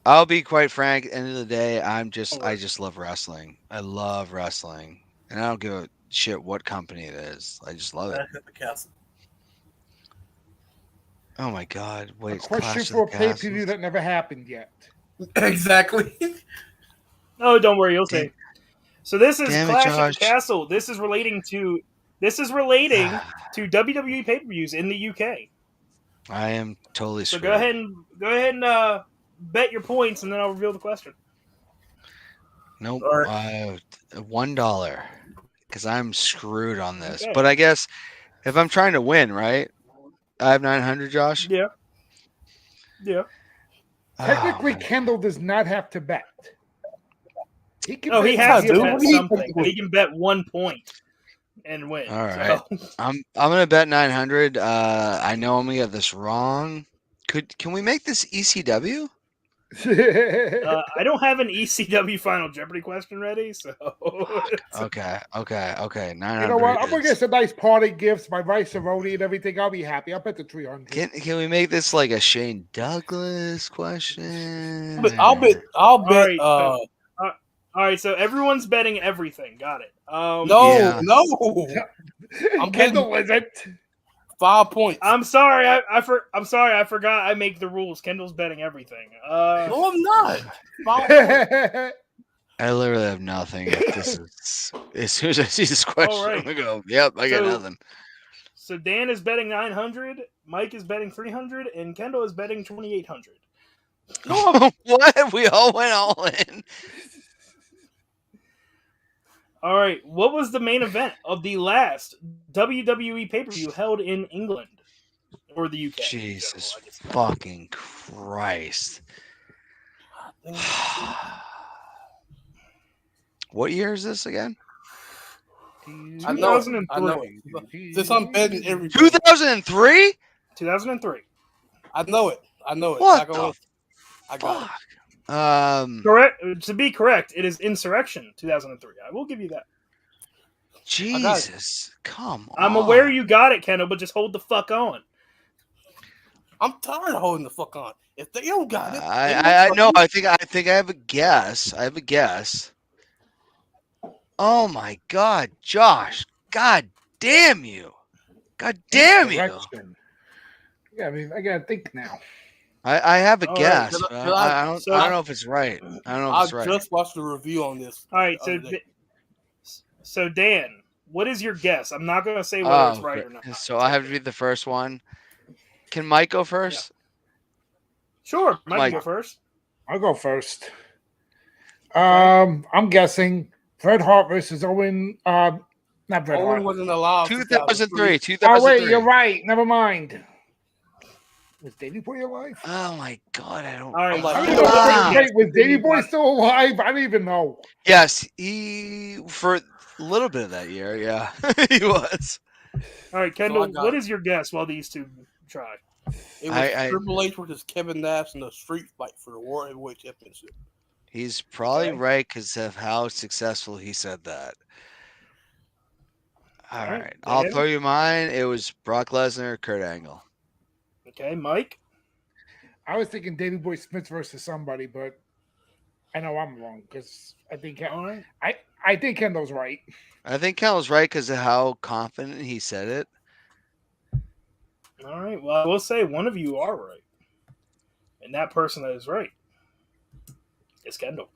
I'll be quite frank. End of the day, I just love wrestling. I love wrestling, and I don't give a shit what company it is. I just love it. Back at the castle. Oh my god! Wait, A it's question Clash of for a the pay per view Castles? that never happened yet. Exactly. Oh, don't worry, you'll Damn. see. So this is Damn it, Clash at Josh. the Castle. This is relating to WWE pay-per-views in the UK. I am totally So screwed. go ahead and bet your points, and then I'll reveal the question. Nope. All right. $1 because I'm screwed on this. Okay. But I guess if I'm trying to win, right? I have 900, Josh. Yeah. Yeah. Technically, Oh, Kendall does not have to bet. He can. Oh, he bet has to to bet bet something, but he can bet 1 point and win. all right. So, I'm gonna bet 900. I know I'm gonna get this wrong. Can we make this ECW? I don't have an ECW Final Jeopardy question ready, so Okay. 900. You know what? I'm gonna is- get some nice party gifts, my rice roni and everything. I'll be happy. I'll bet the 300. Can we make this like a Shane Douglas question? I'll bet. All right, all right. So everyone's betting everything. Got it. No, Yeah. no. I'm Kendall isn't. 5 points. I'm sorry. I'm sorry. I forgot. I make the rules. Kendall's betting everything. No, I'm not. 5 points. I literally have nothing. If this is as soon as I see this question, right. I'm gonna go. Yep, I got So- nothing. So Dan is betting 900. Mike is betting 300, and Kendall is betting 2,800. What? We all went all in. All right. What was the main event of the last WWE pay-per-view held in England or the UK? in Jesus general, I guess. fucking Christ. What year is this again? I know it. 2003. I know it. Since I'm betting everything, 2003? 2003. I know it. I know it. What I, go the with- I got it. fuck? Correct. To be correct, it is Insurrection 2003. I will give you that. Jesus. Come on. I'm aware you got it, Kendall, but just hold the fuck on. I'm tired of holding the fuck on. If they don't got it, I know. I think I have a guess. Oh my God, Josh! God damn you! God damn you! Correction. Yeah, I mean, I gotta think now. I have a All right, guess. can but I- I don't so- I don't know if it's right. I don't know if I it's right. just watched the review on this. All right, the other day. so Dan, what is your guess? I'm not going to say whether it's right okay. or not. So I have to be the first one. Can Mike go first? Sure, Mike, Mike. go first. I'll go first. I'm guessing Bret Hart versus Owen. Not Bret Owen Hart. wasn't allowed. 2003. 2003. Oh wait, you're right. Never mind. Was Davey Boy alive? Oh my God! I don't. All right, I'm like, I so don't even know. Ah. Wait, was Davey Boy still alive? I don't even know. Yes, he for a little bit of that year. Yeah, he was. All right, Kendall, I got what it. is your guess while these two try? It was I- Triple H versus Kevin Nash in a street fight for the World Heavyweight Championship. He's probably Okay. right because of how successful he said that. All Alright, right, I'll Dan? throw you mine. It was Brock Lesnar, Kurt Angle. Okay, Mike. I was thinking Davey Boy Smith versus somebody, but I know I'm wrong because I think All right. I think Kendall's right. I think Cal was right because of how confident he said it. All right. Well, I will say one of you are right, and that person that is right is Kendall.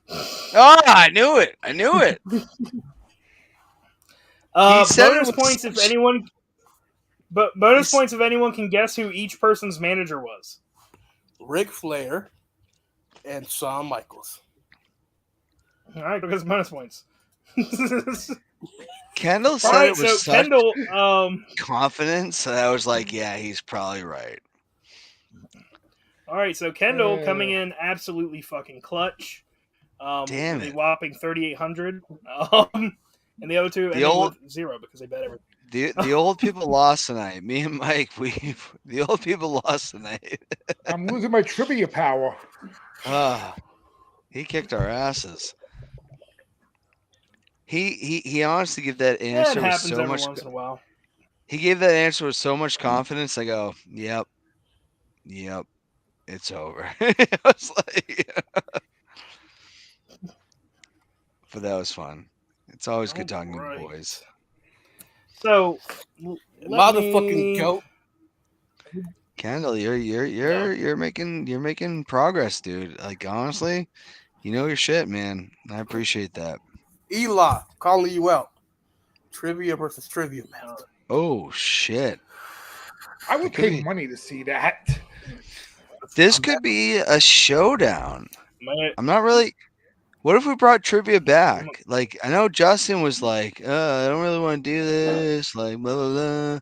Oh, I knew it. I knew it. He said it Bonus with points if such- anyone. But bonus He's- points if anyone can guess who each person's manager was. Ric Flair and Shawn Michaels. All right, because bonus points. Kendall All said right, it so with such Kendall. confidence that I was like, yeah, he's probably right. All right, so Kendall coming in absolutely fucking clutch. Damn with it. a whopping 3,800. And the other two ending old- with 0 because they bet everything. The old people lost tonight. Me and Mike, the old people lost tonight. I'm losing my trivia power. He kicked our asses. He honestly gave that Yeah, it answer with happens so every much. once in a while. He gave that answer with so much confidence. I go, yep, it's over. I was like, but that was fun. It's always good talking to Alright. the boys. So, Motherfucking goat. Kendall, you're making progress, dude. Like honestly, you know your shit, man. I appreciate that. Eli, calling you out. Trivia versus trivia match. Oh shit. I would It could pay be. money to see that. This could be a showdown. Man, I'm not really. What if we brought trivia back? Like I know Justin was like, I don't really want to do this. Like blah blah blah.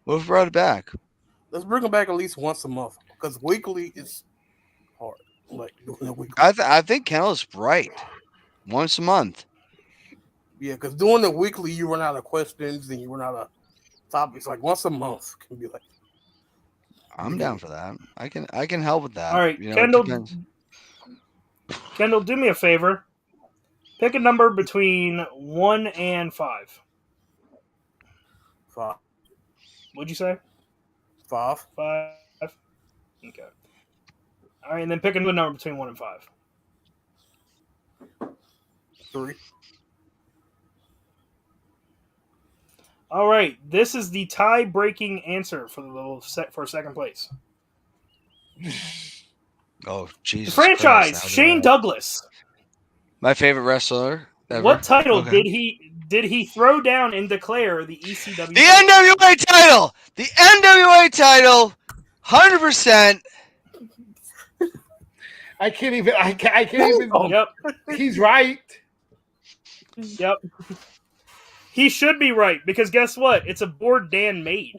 What if we brought it back? Let's bring them back at least once a month because weekly is hard. Like doing it weekly. I think Kendall's right. Once a month. Yeah, because doing it weekly, you run out of questions and you run out of topics. Like once a month can be like. I'm down for that. I can help with that. all right, You know, it Kendall. depends. Kendall, do me a favor. Pick a number between 1 and 5. Five. What'd you say? 5. 5. Okay. All right, and then pick a number between 1 and 5. 3. All right, this is the tie-breaking answer for second place. Oh The Jesus! franchise, Christ, Shane Douglas. my favorite wrestler ever. What title Okay. did he throw down and declare the ECW? The NWA title. The NWA title. 100%. I can't even. Yep, He's right. yep. He should be right because guess what? It's a board Dan made.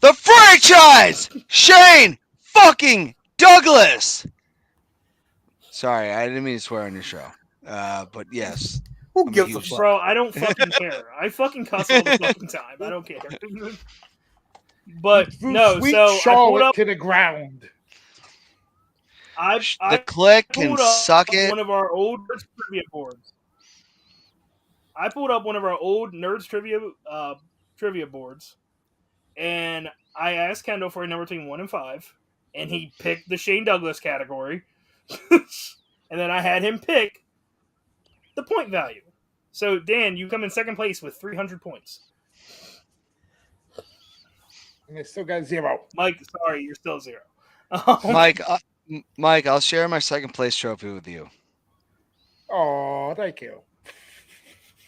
The franchise. Shane fucking Douglas. Sorry, I didn't mean to swear on your show. But yes. Who I'm a gives a huge- fuck? Bro, I don't fucking care. I fucking cuss all the fucking time. I don't care. But no, Sweet so I pulled Charlotte up. to the ground. I The click and pulled up suck it. one of our old Nerds trivia boards. I pulled up one of our old Nerds trivia boards, and I asked Kendall for a number between 1 and 5, and he picked the Shane Douglas category, and then I had him pick the point value. So Dan, you come in second place with 300 points. And they still got 0. Mike, sorry, you're still 0. Mike, I'll share my second place trophy with you. Oh, thank you.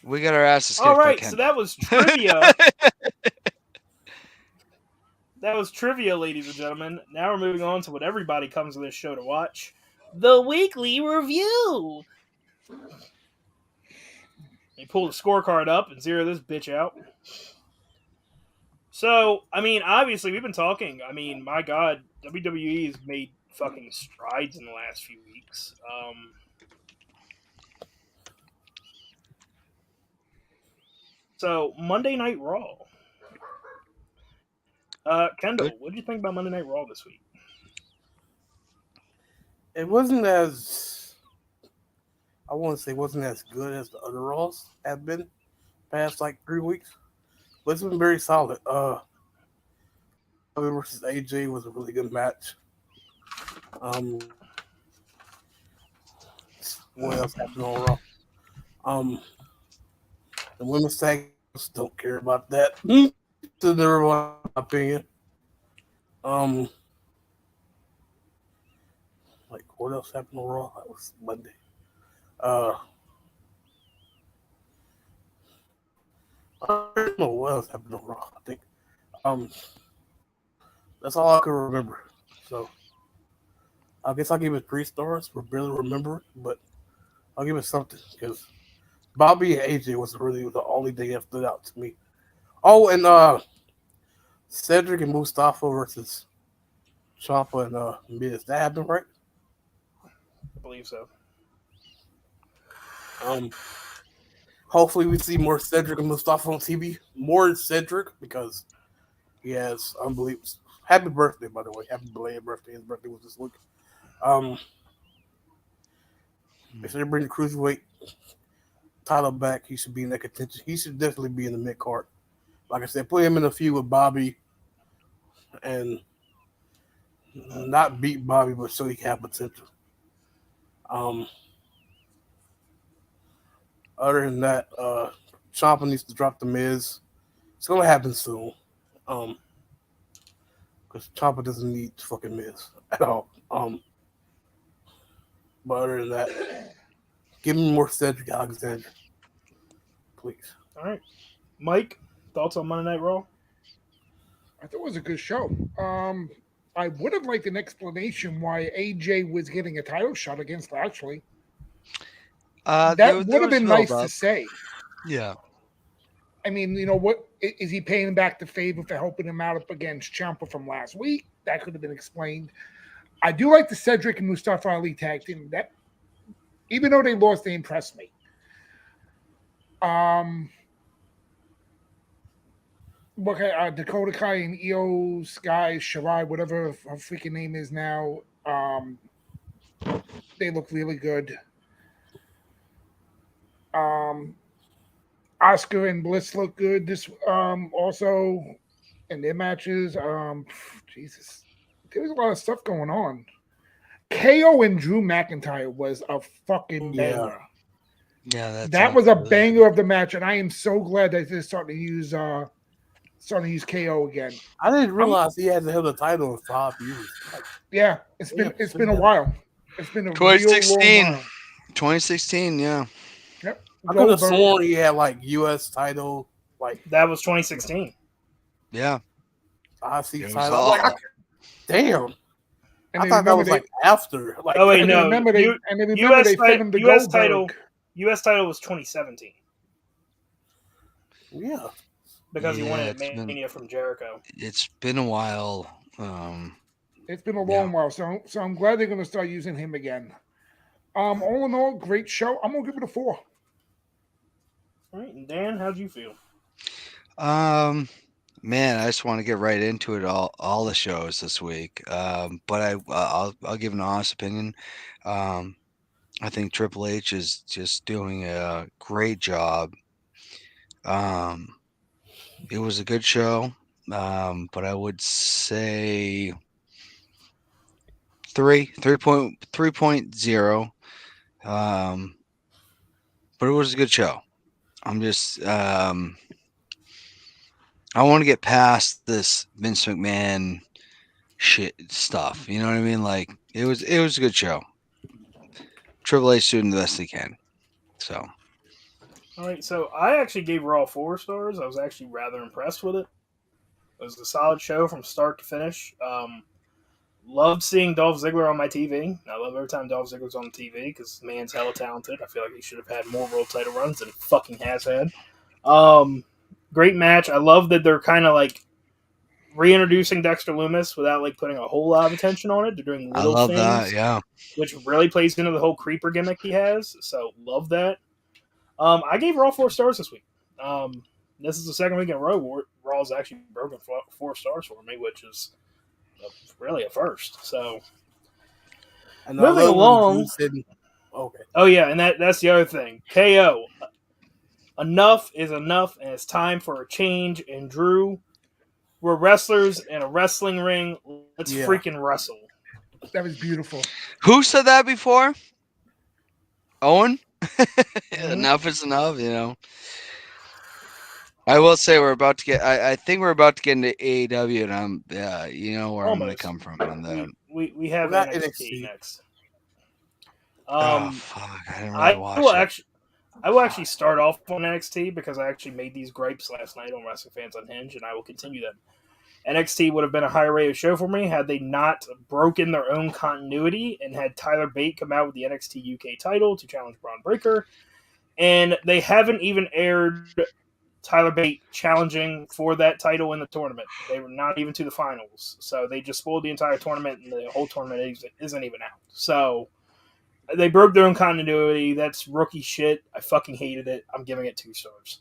We got our asses kicked All by right, so Kendall. that was trivia. That was trivia, ladies and gentlemen. Now we're moving on to what everybody comes to this show to watch. The weekly review. They pull the scorecard up and zero this bitch out. So, I mean, obviously, we've been talking. I mean, my God, WWE has made fucking strides in the last few weeks. So, Monday Night Raw. Kendall, what did you think about Monday Night Raw this week? It wasn't as, I want to say, wasn't as good as the other Raws have been past like 3 weeks, but it's been very solid. Bobby versus AJ was a really good match. What else happened on Raw? The women's tag don't care about that. To everyone, my opinion. Like what else happened on Raw? That was Monday. I don't know what else happened on Raw. I think that's all I can remember. So I guess I'll give it 3 stars for barely remembering, but I'll give it something because Bobby and AJ was really the only thing that stood out to me. Oh, and Cedric and Mustafa versus Ciampa and Miz. That happened, right? I believe so. Hopefully we see more Cedric and Mustafa on TV. More Cedric because he has unbelievable. Happy birthday, by the way. Happy belated birthday. His birthday was this week. If they bring the cruiserweight title back, he should be in that contention. He should definitely be in the mid card. Like I said, put him in a feud with Bobby and not beat Bobby, but so he can have potential. Other than that, Ciampa needs to drop the Miz. It's gonna happen soon. because Ciampa doesn't need to fucking miss at all. But other than that, give me more Cedric Alexander, please. All right, Mike, thoughts on Monday Night Raw? I thought it was a good show. I would have liked an explanation why AJ was getting a title shot against Lashley. That would have been nice to say. Yeah. I mean, what is he paying back the favor for helping him out up against Ciampa from last week? That could have been explained. I do like the Cedric and Mustafa Ali tag team. That, even though they lost, they impressed me. Dakota Kai and Io Sky Shirai, whatever her freaking name is now, they look really good. Oscar and Bliss look good. This also in their matches. Jesus, there was a lot of stuff going on. KO and Drew McIntyre was a fucking banger. Yeah, that was a banger of the match, and I am so glad that they're starting to use KO again. I didn't realize he hasn't held the title in 5 years. Yeah, it's been a while. It's been a 2016. real long while. 2016, yeah. Yep. I could have sworn he had like U.S. title, like that was 2016. Yeah, I see title. Like, damn. And I thought that was like after. Like, oh wait, no. U.S. title was 2017. Yeah, because he won it at Mania from Jericho. It's been a while. It's been a long while, so I'm glad they're going to start using him again. All in all, great show. I'm going to give it a 4. All right, and Dan, how'd you feel? Man, I just want to get right into it. All the shows this week. But I'll give an honest opinion. I think Triple H is just doing a great job. It was a good show, but I would say 3.0. But it was a good show. I'm just I want to get past this Vince McMahon shit stuff. You know what I mean? Like it was a good show. Triple H doing the best he can. So. All right, so I actually gave Raw 4 stars. I was actually rather impressed with it. It was a solid show from start to finish. Loved seeing Dolph Ziggler on my TV. I love every time Dolph Ziggler's on the TV because the man's hella talented. I feel like he should have had more world title runs than he fucking has had. Great match. I love that they're kind of like reintroducing Dexter Lumis without like putting a whole lot of attention on it. They're doing little things. I love that, yeah. Which really plays into the whole creeper gimmick he has. So love that. I gave Raw 4 stars this week. This is the second week in a row where Raw's actually broken 4 stars for me, which is really a first. So moving along. Okay. Oh yeah, and that's the other thing. KO. Enough is enough, and it's time for a change. And Drew, we're wrestlers in a wrestling ring. Let's freaking wrestle. That was beautiful. Who said that before? Owen? Enough is enough, you know. I will say we're about to get. I think we're about to get into AEW, and I'm, you know where I'm going to come from on that. We have NXT next. Oh fuck! I didn't really watch it. I will actually start off on NXT because I actually made these gripes last night on Wrestling Fans Unhinged, and I will continue them. NXT would have been a higher rated show for me had they not broken their own continuity and had Tyler Bate come out with the NXT UK title to challenge Braun Breaker. And they haven't even aired Tyler Bate challenging for that title in the tournament. They were not even to the finals. So they just spoiled the entire tournament, and the whole tournament isn't even out. So they broke their own continuity. That's rookie shit. I fucking hated it. I'm giving it 2 stars.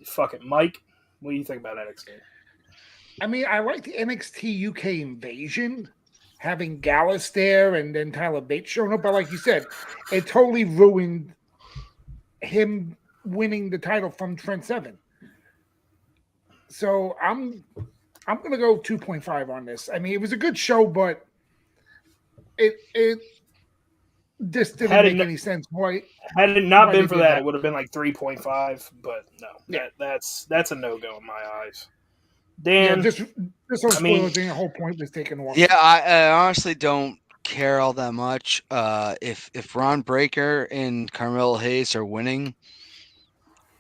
Fuck it. Mike, what do you think about NXT? I mean, I like the NXT UK invasion, having Gallus there and then Tyler Bates showing up. But like you said, it totally ruined him winning the title from Trent Seven. So I'm going to go 2.5 on this. I mean, it was a good show, but it just didn't make any sense. Why? Had it not been for that, it would have been like 3.5. But no, that's a no-go in my eyes. Dan, this whole I mean- spoiler thing, the whole point was taken off. Yeah, I honestly don't care all that much. If Ron Breaker and Carmelo Hayes are winning,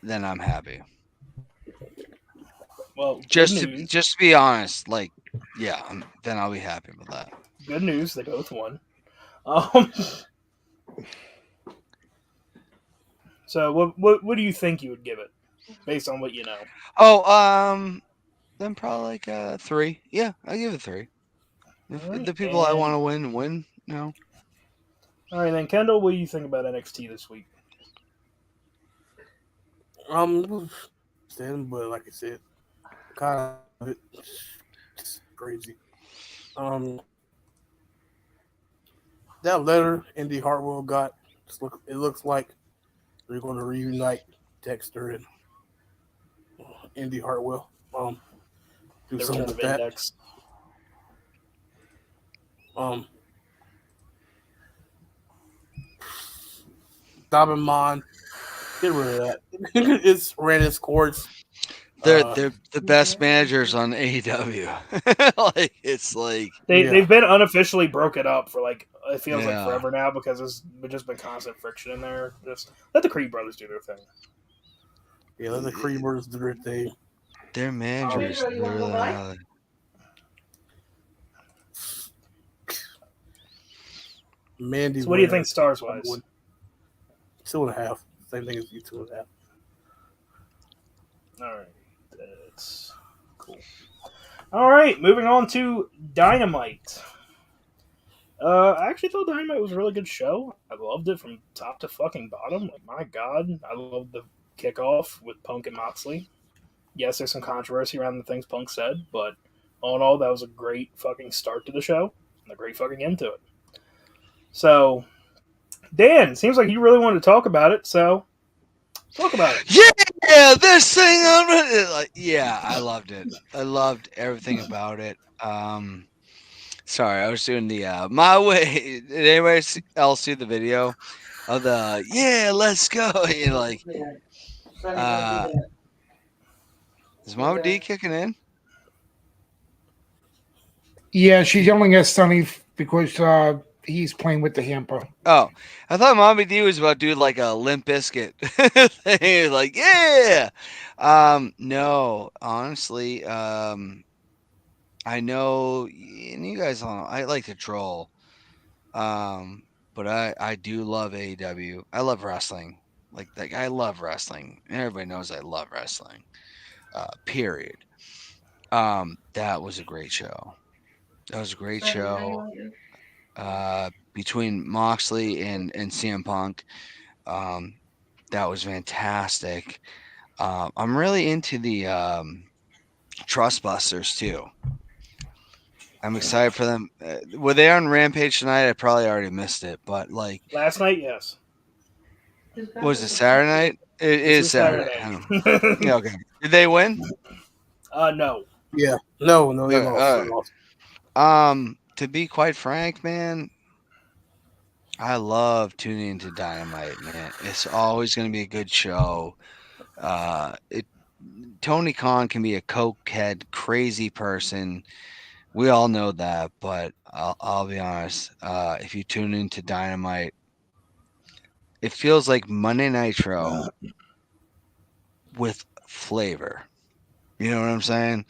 then I'm happy. well, good Just news. to be honest, like, yeah, then I'll be happy with that. Good news, they both won. So what do you think you would give it, based on what you know? Oh, then probably like 3. Yeah, I'll give it 3. If All right, the people I and- want to win, no. All right, then Kendall, what do you think about NXT this week? It was stand, but like I said, kind of it's crazy. That letter Indy Hartwell got, it looks like they're going to reunite Dexter and Indy Hartwell. Do The something return with of that. Index. Diamond, get rid of that. It's ran its course. They're the best managers on AEW. Like, it's like They've been unofficially broken up for like it feels like Yeah. forever now because there's just been constant friction in there. Just let the Creed brothers do their thing. Yeah, let the Creed brothers do their thing. they're managers. Pedro, you wanna go by? Mandy. So what do you think Rose, stars wise? 2.5. Same thing as you, 2.5. All right, that's cool. All right, moving on to Dynamite. I actually thought Dynamite was a really good show. I loved it from top to fucking bottom. Like, my God, I loved the kickoff with Punk and Moxley. Yes, there's some controversy around the things Punk said, but all in all, that was a great fucking start to the show and a great fucking end to it. So, Dan, seems like you really wanted to talk about it, so talk about it. Yeah, this thing yeah, I loved it. I loved everything about it. Sorry, I was doing the my way. Did anybody else see the video of the let's go? You know, like, is Mama D kicking in? Yeah, she's yelling at Sonny because he's playing with the hamper. Oh, I thought Mommy D was about to do like a Limp Bizkit thing. Like, yeah. No, honestly, I know, and you guys all know, I like to troll. But I do love AEW. I love wrestling. Like I love wrestling. Everybody knows I love wrestling. Period. That was a great show. That was a great show. Between Moxley and CM Punk. That was fantastic. I'm really into the Trustbusters too. I'm excited for them. Were they on Rampage tonight? I probably already missed it, but like Last night, yes. was it Saturday night? It is Saturday. Yeah, okay. Did they win? No. Yeah. No, they Okay, lost. all They lost. To be quite frank, man, I love tuning into Dynamite, man. It's always going to be a good show. Tony Khan can be a cokehead, crazy person. We all know that, but I'll be honest. If you tune into Dynamite, it feels like Monday Nitro with flavor. You know what I'm saying?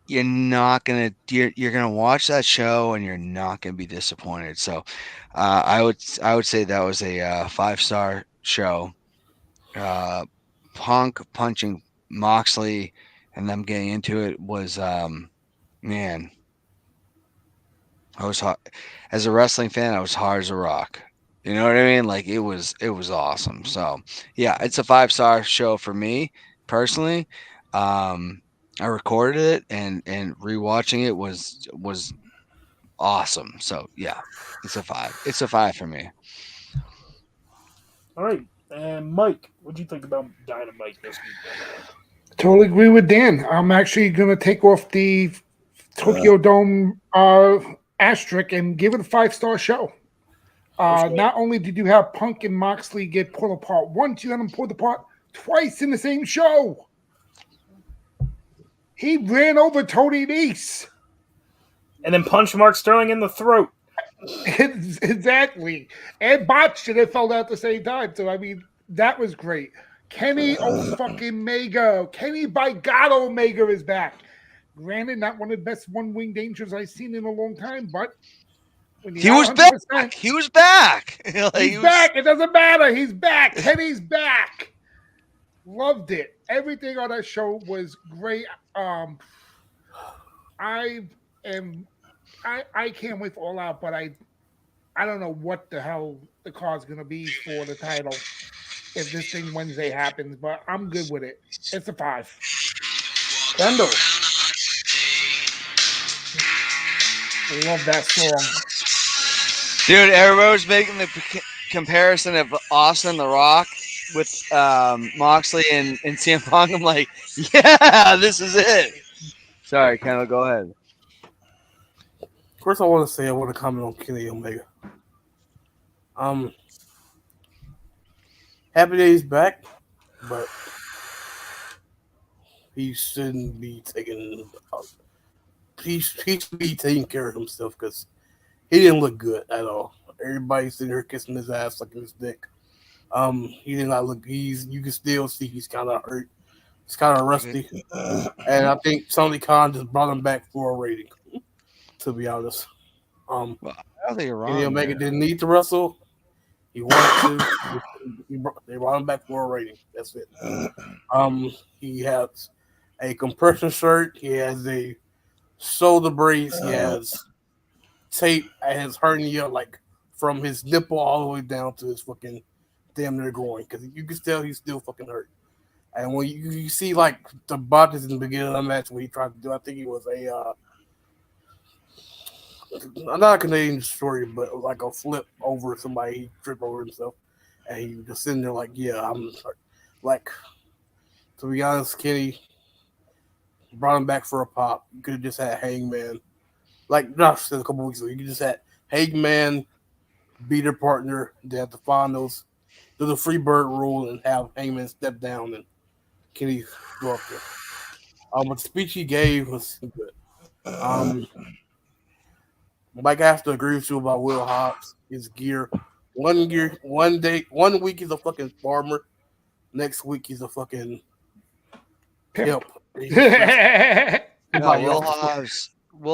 You're not gonna you're gonna watch that show and you're not gonna be disappointed. So, I would say that was a 5-star show. Punk punching Moxley and them getting into it was man. I was hard as a wrestling fan. I was hard as a rock. You know what I mean? Like it was awesome. So yeah, it's a 5-star show for me personally. I recorded it and rewatching it was awesome. So yeah, it's a 5. It's a 5 for me. All right. And Mike, what do you think about Dynamite this week? Totally agree with Dan. I'm actually going to take off the Tokyo Dome asterisk and give it a 5-star show. Not only did you have Punk and Moxley get pulled apart once, you had them pulled apart twice in the same show. He ran over Tony Nese. And then punched Mark Sterling in the throat. Exactly. And botched it and fell down at the same time. So, I mean, that was great. Kenny Omega. Kenny by God Omega is back. Granted, not one of the best one-winged angels I've seen in a long time, but when He was 100%, back. He was back. He's back. It doesn't matter. He's back. Kenny's back. Loved it. Everything on that show was great. I can't wait for All Out, but I don't know what the hell the card's gonna be for the title if this thing Wednesday happens, but I'm good with it. It's a 5. Kendall. I love that song. Dude, everybody was making the comparison of Austin The Rock with Moxley and CM Punk. I'm like, yeah, this is it. Sorry, Kendall, go ahead. First, I want to comment on Kenny Omega. Happy that he's back, but he shouldn't be taking. He should be taking care of himself because he didn't look good at all. Everybody's sitting here kissing his ass, sucking his dick. He did not look. You can still see he's kind of hurt. He's kind of rusty, and I think Tony Khan just brought him back for a rating. To be honest, Well, I don't think you're wrong. Kenny Omega didn't need to wrestle. He wanted to. They brought him back for a rating. That's it. He has a compression shirt. He has a shoulder brace. He has tape at his hernia, like from his nipple all the way down to his fucking damn near groin, because you can tell he's still fucking hurt. And when you see like the botches in the beginning of the match, what he tried to do, I think he was not a Canadian destroyer, but like a flip over somebody. He tripped over himself, and he was just sitting there like, yeah, I'm hurt. Like, to be honest, Kenny brought him back for a pop. You could have just had Hangman. Like Josh said a couple weeks ago, you could just had Hangman be their partner. They have the finals, do the free bird rule, and have Hangman step down and Kenny go up there. But the speech he gave was good. Mike, I have to agree with you about Will Hobbs. His gear. 1 week he's a fucking farmer. Next week he's a fucking pimp. Will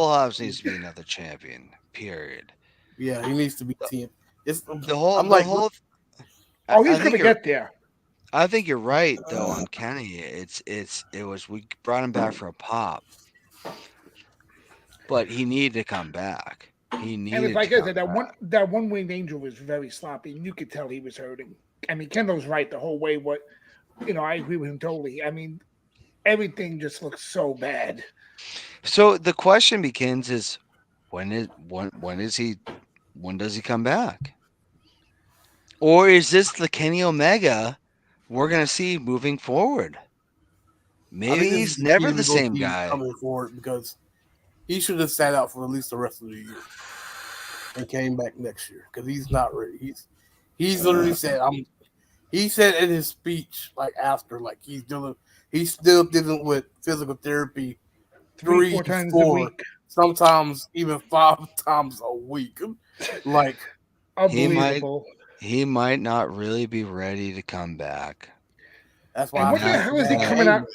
Hobbs needs to be another champion. Period. Yeah, he needs to be team. He's he's gonna get there. I think you're right though on Kenny. We brought him back for a pop, but he needed to come back. And it's like I said, that one winged angel was very sloppy, and you could tell he was hurting. I mean, Kendall's right the whole way. I agree with him totally. I mean, everything just looks so bad. So the question begins: is when does he come back? Or is this the Kenny Omega we're gonna see moving forward? Maybe he's never the same guy coming forward, because he should have sat out for at least the rest of the year and came back next year, because he's not ready. He's literally said he said in his speech, like after, like he's still dealing with physical therapy 3-4 times a week, sometimes even 5 times a week. Like, unbelievable. He might not really be ready to come back. That's why. What the hell is he coming out?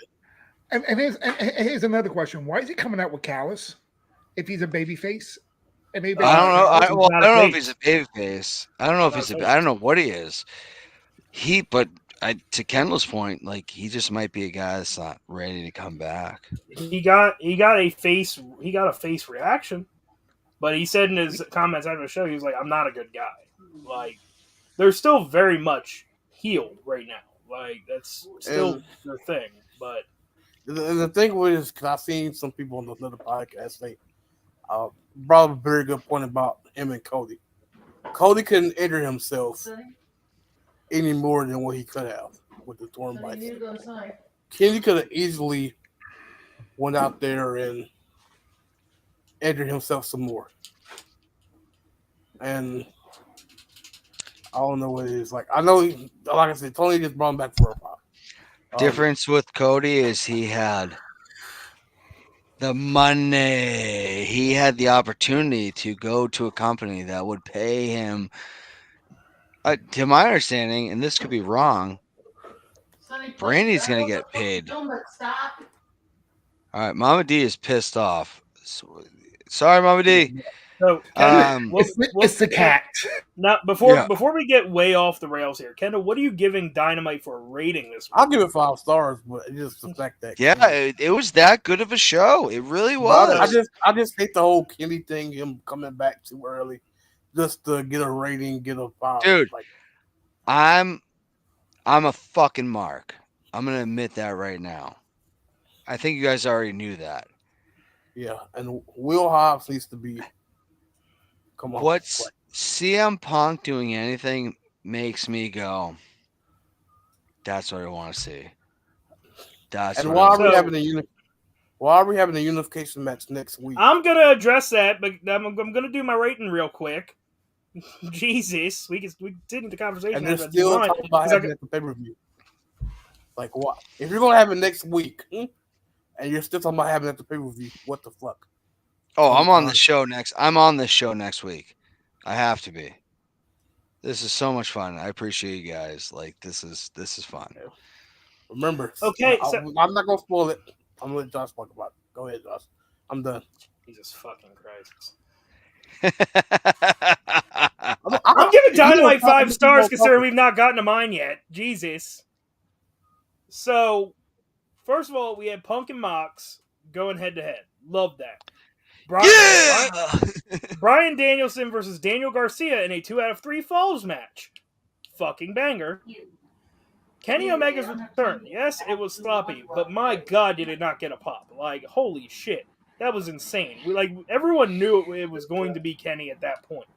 And here's another question: why is he coming out with Callis if he's a babyface? I don't know. I don't know if he's a babyface. I don't know if he's I don't know what he is. To Kendall's point, like, he just might be a guy that's not ready to come back. He got a face reaction, but he said in his comments after the show, he was like, "I'm not a good guy." Like, they're still very much healed right now. Like, that's still their thing. But the thing with it is, because I've seen some people on another podcast say, brought up a very good point about him and Cody. Cody couldn't enter himself any more than what he could have with the torn bicep. Kenny could have easily went out there and entered himself some more. And I don't know what it is. Like, I know, like I said, Tony just brought him back for a while. Difference with Cody is he had The money. He had the opportunity to go to a company that would pay him. To my understanding, and this could be wrong, Brandy's going to get paid. All right, Mama D is pissed off. Sorry, Mama D. So, Kendall, It's the cat. Now, before we get way off the rails here, Kendall, what are you giving Dynamite for a rating this week? I'll give it 5 stars, but it's just the fact that it was that good of a show. It really was. I just hate the whole Kenny thing, him coming back too early, just to get a rating, get a 5. Dude, I'm a fucking mark. I'm gonna admit that right now. I think you guys already knew that. Yeah, and Will Hobbs needs to be. Come on. What's CM Punk doing anything makes me go, that's what I want to see. Why are we having a unification match next week? I'm gonna address that, but I'm gonna do my rating real quick. Jesus, we continue the conversation. And they're still talking about having it at the pay-per-view. Like what? If you're gonna have it next week, and you're still talking about having it at the pay-per-view, what the fuck? Oh, I'm on the show next. I'm on this show next week. I have to be. This is so much fun. I appreciate you guys. Like this is fun. Remember, okay, I'm not gonna spoil it. I'm gonna let Josh talk about it. Go ahead, Josh. I'm done. Jesus fucking Christ. I'm giving Dynamite 5 stars considering we've not gotten to mine yet. Jesus. So, first of all, we had Punk and Mox going head to head. Love that. Bryan Danielson versus Daniel Garcia in a 2 out of 3 falls match. Fucking banger. Kenny Omega's return. Yes, it was sloppy, but my God, did it not get a pop. Like, holy shit. That was insane. Everyone knew it was going to be Kenny at that point.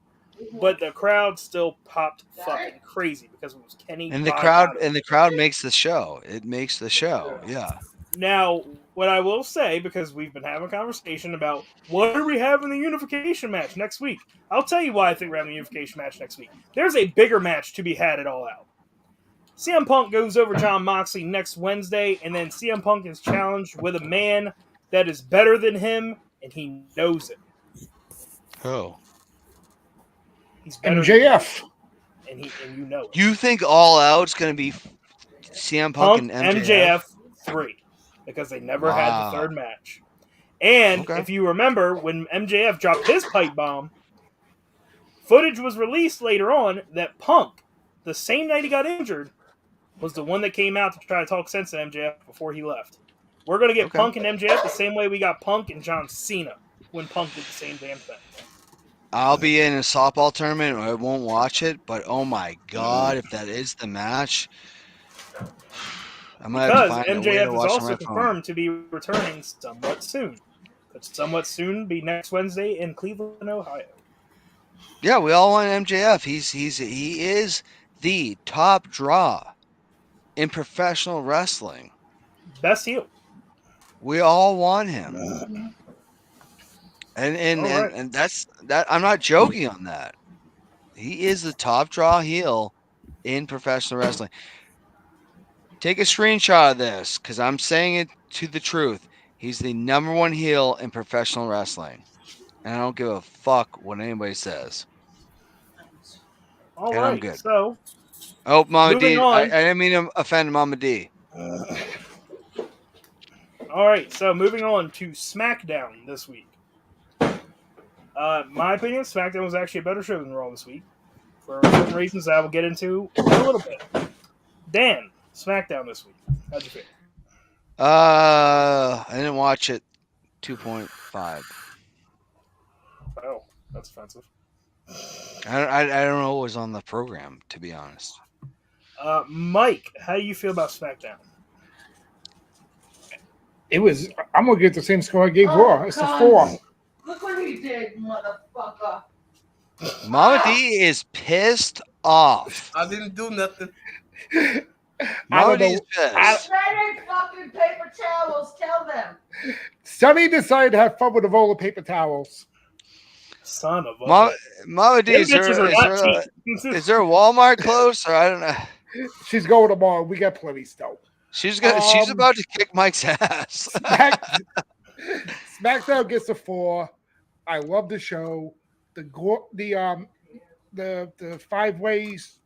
But the crowd still popped fucking crazy because it was Kenny. And the crowd makes the show. It makes the show. Yeah. Now, what I will say, because we've been having a conversation about what are we having the unification match next week. I'll tell you why I think we're having the unification match next week. There's a bigger match to be had at All Out. CM Punk goes over Jon Moxley next Wednesday, and then CM Punk is challenged with a man that is better than him, and he knows it. Oh. He's better MJF. And you know it. You think All Out's going to be CM Punk and MJF? 3. Because they never had the third match. And if you remember, when MJF dropped his pipe bomb, footage was released later on that Punk, the same night he got injured, was the one that came out to try to talk sense to MJF before he left. We're going to get Punk and MJF the same way we got Punk and John Cena when Punk did the same damn thing. I'll be in a softball tournament. I won't watch it, but oh my God, if that is the match, I'm going to have to find a way to watch MJF is also confirmed to be returning somewhat soon. Could somewhat soon be next Wednesday in Cleveland, Ohio. Yeah, we all want MJF. He is the top draw in professional wrestling. Best heel. We all want him. And that's that. I'm not joking on that. He is the top draw heel in professional wrestling. Take a screenshot of this because I'm saying it to the truth. He's the number 1 heel in professional wrestling. And I don't give a fuck what anybody says. All right, I'm good. So, Mama D. I didn't mean to offend Mama D. All right, so moving on to SmackDown this week. My opinion, SmackDown was actually a better show than Raw this week. For certain reasons that I will get into in a little bit. Dan, SmackDown this week. How'd you feel? I didn't watch it. 2.5. Oh, that's offensive. I don't know what was on the program, to be honest. Mike, how do you feel about SmackDown? I'm going to give the same score I gave Raw. It's a 4. Look what he did, motherfucker. Mama D is pissed off. I didn't do nothing. Mama D's pissed. Shredded fucking paper towels. Tell them. Sonny decided to have fun with the roll of paper towels. Son of a... Mama D, is there a Walmart close? Or I don't know. She's going tomorrow. We got plenty still. She's about to kick Mike's ass. SmackDown gets a 4. I love the show. The 5 ways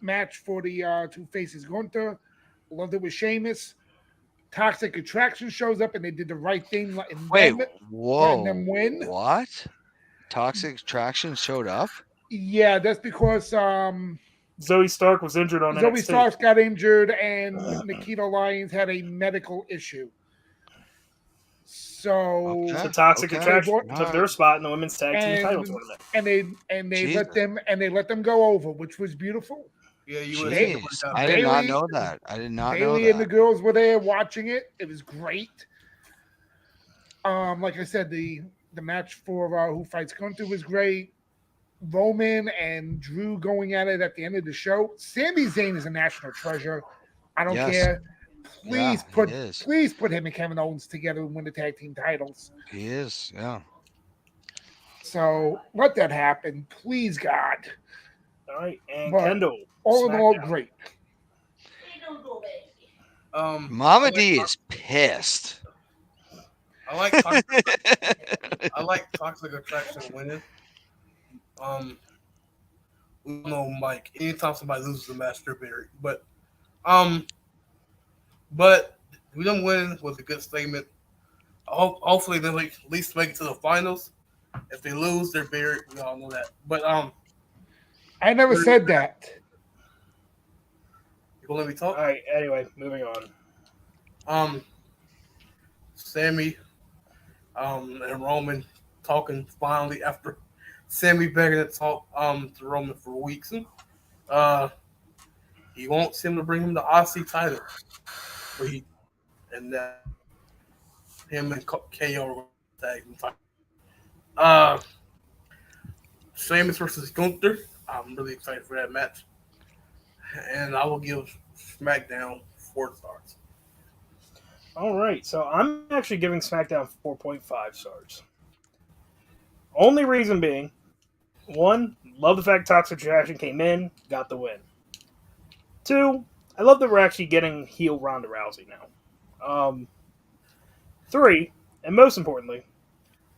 match for the two faces Gunther. Loved it with Sheamus. Toxic Attraction shows up and they did the right thing, letting Wait, them win. what? Toxic Attraction showed up? Yeah, that's because Zoe Stark was injured on Zoe NXT. Stark got injured and Nikita Lyons had a medical issue. So The Okay. Toxic Okay. Attraction All took right. their spot in the women's tag team title tournament. and they let them go over, which was beautiful. Yeah, you would Jeez, say I did not Bailey- know that. I did not know Bailey and the that. girls were there watching it. It was great. Like I said, the match for Who Fights Gunther was great. Roman and Drew going at it at the end of the show. Sami Zayn is a national treasure. I don't Yes. care. Yeah, Please put him and Kevin Owens together and win the tag team titles. He is, yeah. So let that happen, please, God. All right, and But Kendall. All in all, SmackDown. great. Mama I D like, is pissed. I like toxic, I like Toxic Attraction winning. We know Mike. Anytime somebody loses a match, they're buried. But we don't win was a good statement. Hopefully they'll at least make it to the finals. If they lose, they're buried. We all know that. But I never said that. you gonna let me talk? All right. Anyway, moving on. Sammy, and Roman talking finally after Sammy begging to talk to Roman for weeks. He wants him to bring him the IC title, but and him and KO are going to tag him. Sheamus versus Gunther. I'm really excited for that match, and I will give SmackDown 4 stars. All right, so I'm actually giving SmackDown 4.5 stars. Only reason being, one, love the fact Toxic Attraction came in, got the win. Two, I love that we're actually getting heel Ronda Rousey now. Three, and most importantly,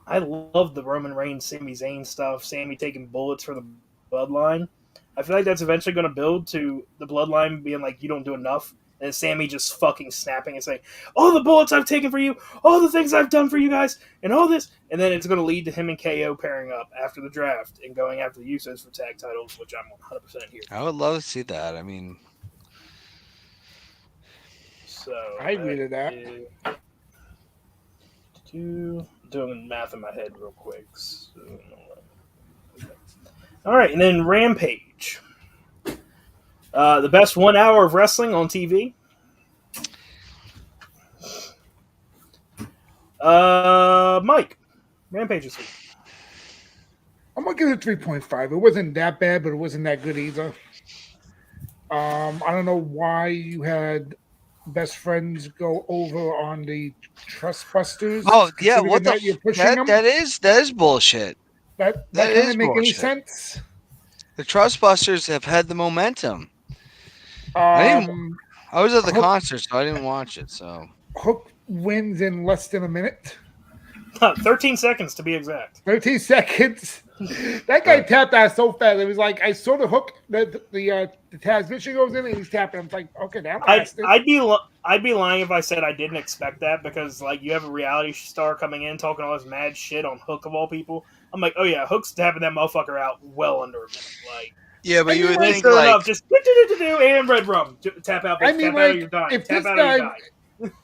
I love the Roman Reigns, Sami Zayn stuff, Sami taking bullets for the bloodline. I feel like that's eventually going to build to the bloodline being like, you don't do enough. And Sammy just fucking snapping and saying, all the bullets I've taken for you, all the things I've done for you guys, and all this. And then it's going to lead to him and KO pairing up after the draft and going after the Usos for tag titles, which I'm 100% here for. I would love to see that. I mean, So I agree to that. Doing math in my head real quick. So, all right, and then Rampage. The best 1 hour of wrestling on TV. Mike, Rampage this week. I'm gonna give it 3.5. It wasn't that bad, but it wasn't that good either. I don't know why you had best friends go over on the Trustbusters. oh yeah, considering what the that you're pushing them. that is bullshit. That that doesn't is make any bullshit. sense. The Trustbusters have had the momentum. I was at the Hook- concert, so I didn't watch it. So Hook wins in less than a minute. 13 seconds to be exact. 13 seconds. That guy tapped out so fast. It was like I saw the hook, the transmission goes in, and he's tapping. I'm like, okay, that lasted. I'd be lying if I said I didn't expect that because like you have a reality star coming in talking all this mad shit on Hook of all people. I'm like, oh yeah, Hook's tapping that motherfucker out well under a minute. Like, yeah, but you would and think sure like enough, just and red rum tap out. I Bitch, mean, tap out or like, you're dying. if Tap this out or guy- you die.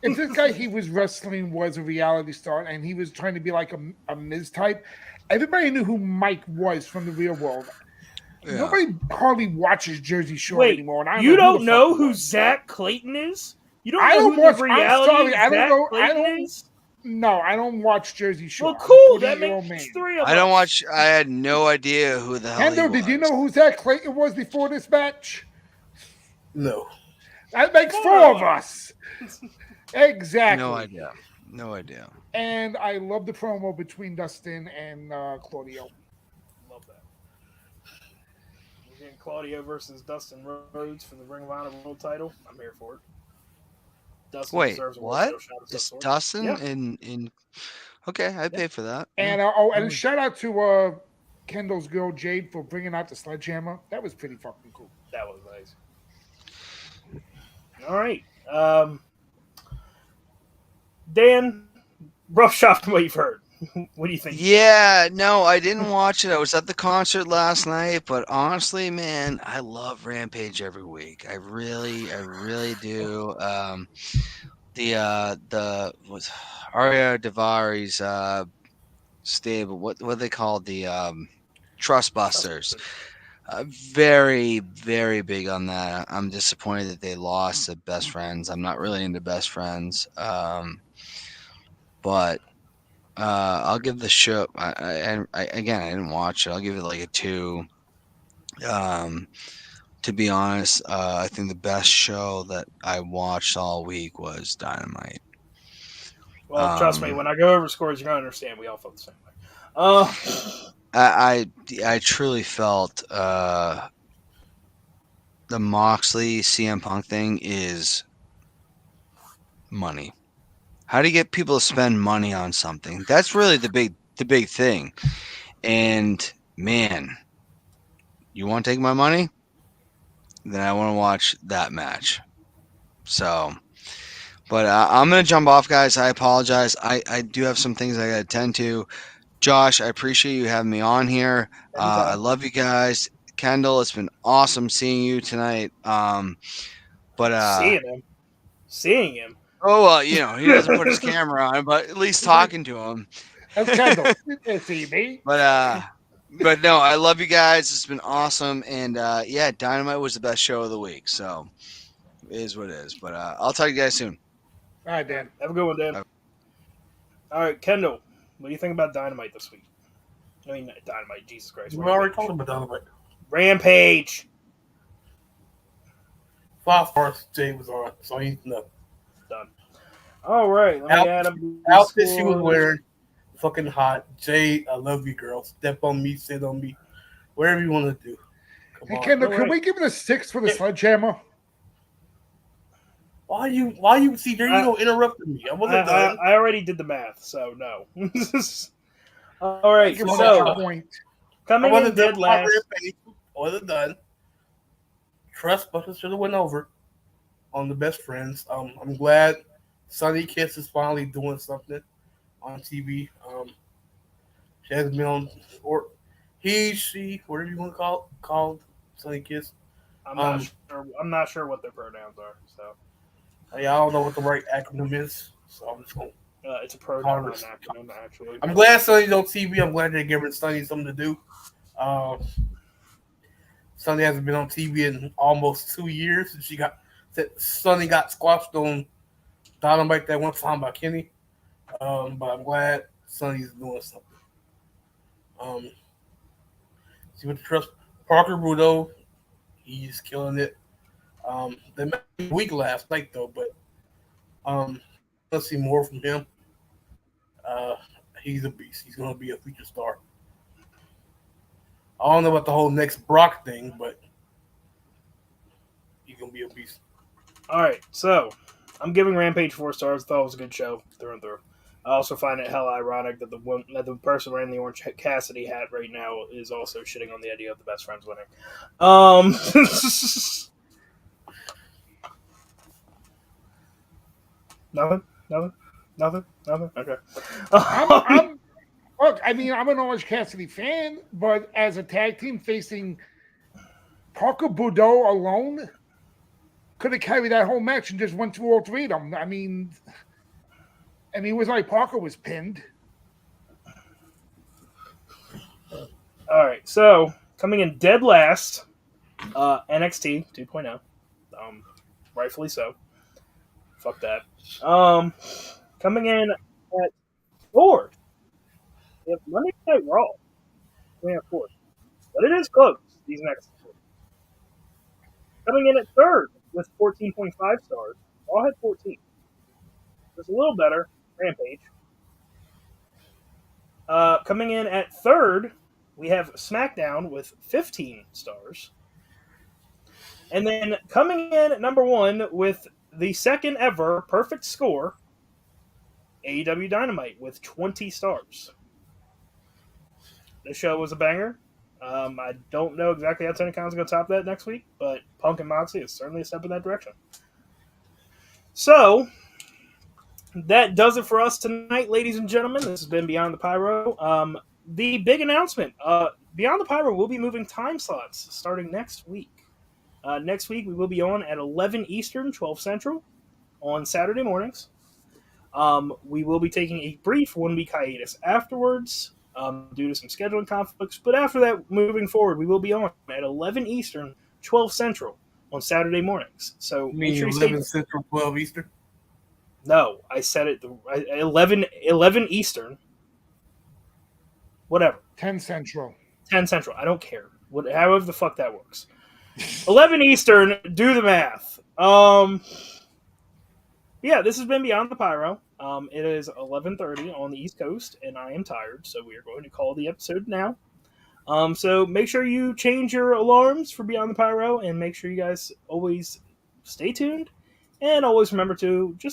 If this guy he was wrestling was a reality star and he was trying to be like a Miz type, everybody knew who Mike was from the real world. yeah. Nobody hardly watches Jersey Shore Wait, anymore. And I you don't the know fuck he who was. Zach Clayton is? You don't I know don't who watch- the I'm reality sorry, I don't Zach know- I Clayton don't- is? No, I don't watch Jersey Shore. Well, I'm a cool. That 48-year-old makes man. 3 of us. I don't watch. I had no idea who the hell he Kendall, was. did you know who Zach Clayton was before this match? No. That makes Come 4 of on. us. Exactly. No idea. No idea. And I love the promo between Dustin and Claudio. Love that. We're getting Claudio versus Dustin Rhodes for the Ring of Honor World title. I'm here for it. Dustin Wait, deserves a what? world title shot of some Is sort. Dustin Yeah. in? Okay, I'd pay for that. And Yeah. and shout out to Kendall's girl Jade for bringing out the sledgehammer. That was pretty fucking cool. That was nice. All right. Dan, rough shot from what you've heard. What do you think? Yeah, no, I didn't watch it. I was at the concert last night, but honestly, man, I love Rampage every week. I really do. The was Arya Davari's stable. What they call the Trust Busters. Very big on that. I'm disappointed that they lost to Best Friends. I'm not really into Best Friends. But I'll give the show. Again, I didn't watch it. I'll give it like a 2. To be honest, I think the best show that I watched all week was Dynamite. Well, trust me, when I go over scores, you're gonna understand. We all felt the same way. I truly felt the Moxley CM Punk thing is money. How do you get people to spend money on something? That's really the big thing. And man, you want to take my money? Then I want to watch that match. So, but I'm going to jump off, guys. I apologize. I do have some things I got to attend to. Josh, I appreciate you having me on here. I love you guys. Kendall, it's been awesome seeing you tonight. Seeing him. Oh, well, he doesn't put his camera on, but at least talking to him. That's Kendall. See me. But no, I love you guys. It's been awesome. And yeah, Dynamite was the best show of the week. So it is what it is. But I'll talk to you guys soon. All right, Dan. Have a good one, Dan. All right, Kendall, what do you think about Dynamite this week? I mean, Dynamite, Jesus Christ. We already talked about Dynamite. Rampage. 5 stars. Jay was on, so he's nothing. Done. All right. Let me add outfit she was wearing, fucking hot. Jay, I love you, girl. Step on me, sit on me, whatever you want to do. Hey, Kendall, can we give it a 6 for the sledgehammer? Why you see there you go interrupting me? I wasn't done. I already did the math, so no. All right, so coming in dead last. I wasn't done. Trust Buster should have went over on the Best Friends. I'm glad Sunny Kiss is finally doing something on TV. She hasn't been on, or he, she, whatever you want to call Sunny Kiss. I'm not sure what their pronouns are. So I don't know what the right acronym is. So I'm just going. It's a pronoun, not an acronym, actually. I'm glad Sunny's on TV. I'm glad they're giving Sunny something to do. Sunny hasn't been on TV in almost 2 years. Sunny got squashed on Dynamite that one time by Kenny. But I'm glad Sunny's doing something. See what the trust Parker Bruno, he's killing it. They made a week last night though, but let's see more from him. He's a beast. He's gonna be a feature star. I don't know about the whole next Brock thing, but he's gonna be a beast. All right, so I'm giving Rampage 4 stars. Thought it was a good show through and through. I also find it hell ironic that the person wearing the Orange Cassidy hat right now is also shitting on the idea of the Best Friends winning. Nothing. Okay. Look, I mean, I'm an Orange Cassidy fan, but as a tag team facing Parker Boudreaux alone, could have carried that whole match and just went through all 3 of them. I mean, it was like Parker was pinned. All right, so coming in dead last, NXT 2.0. Rightfully so. Fuck that. Coming in at 4th, we have Monday Night Raw. We have 4th, but it is close. These next 4. Coming in at 3rd with 14.5 stars. Raw had 14. Just a little better. Rampage. Coming in at 3rd, we have SmackDown with 15 stars. And then coming in at number 1 with the second ever perfect score AEW Dynamite with 20 stars. The show was a banger. I don't know exactly how Tony Khan's going to top that next week, but Punk and Moxley is certainly a step in that direction. So, that does it for us tonight, ladies and gentlemen. This has been Beyond the Pyro. The big announcement, Beyond the Pyro will be moving time slots starting next week. Next week, we will be on at 11 Eastern, 12 Central on Saturday mornings. We will be taking a brief 1-week hiatus afterwards due to some scheduling conflicts. But after that, moving forward, we will be on at 11 Eastern, 12 Central on Saturday mornings. So You make mean sure you 11 stay. Central, 12 Eastern? No, I said it 11 Eastern. Whatever. 10 Central. 10 Central. I don't care. However the fuck that works. 11 Eastern. Do the math. Yeah, this has been Beyond the Pyro. It is 11:30 on the East Coast, and I am tired, so we are going to call the episode now. So make sure you change your alarms for Beyond the Pyro, and make sure you guys always stay tuned, and always remember to just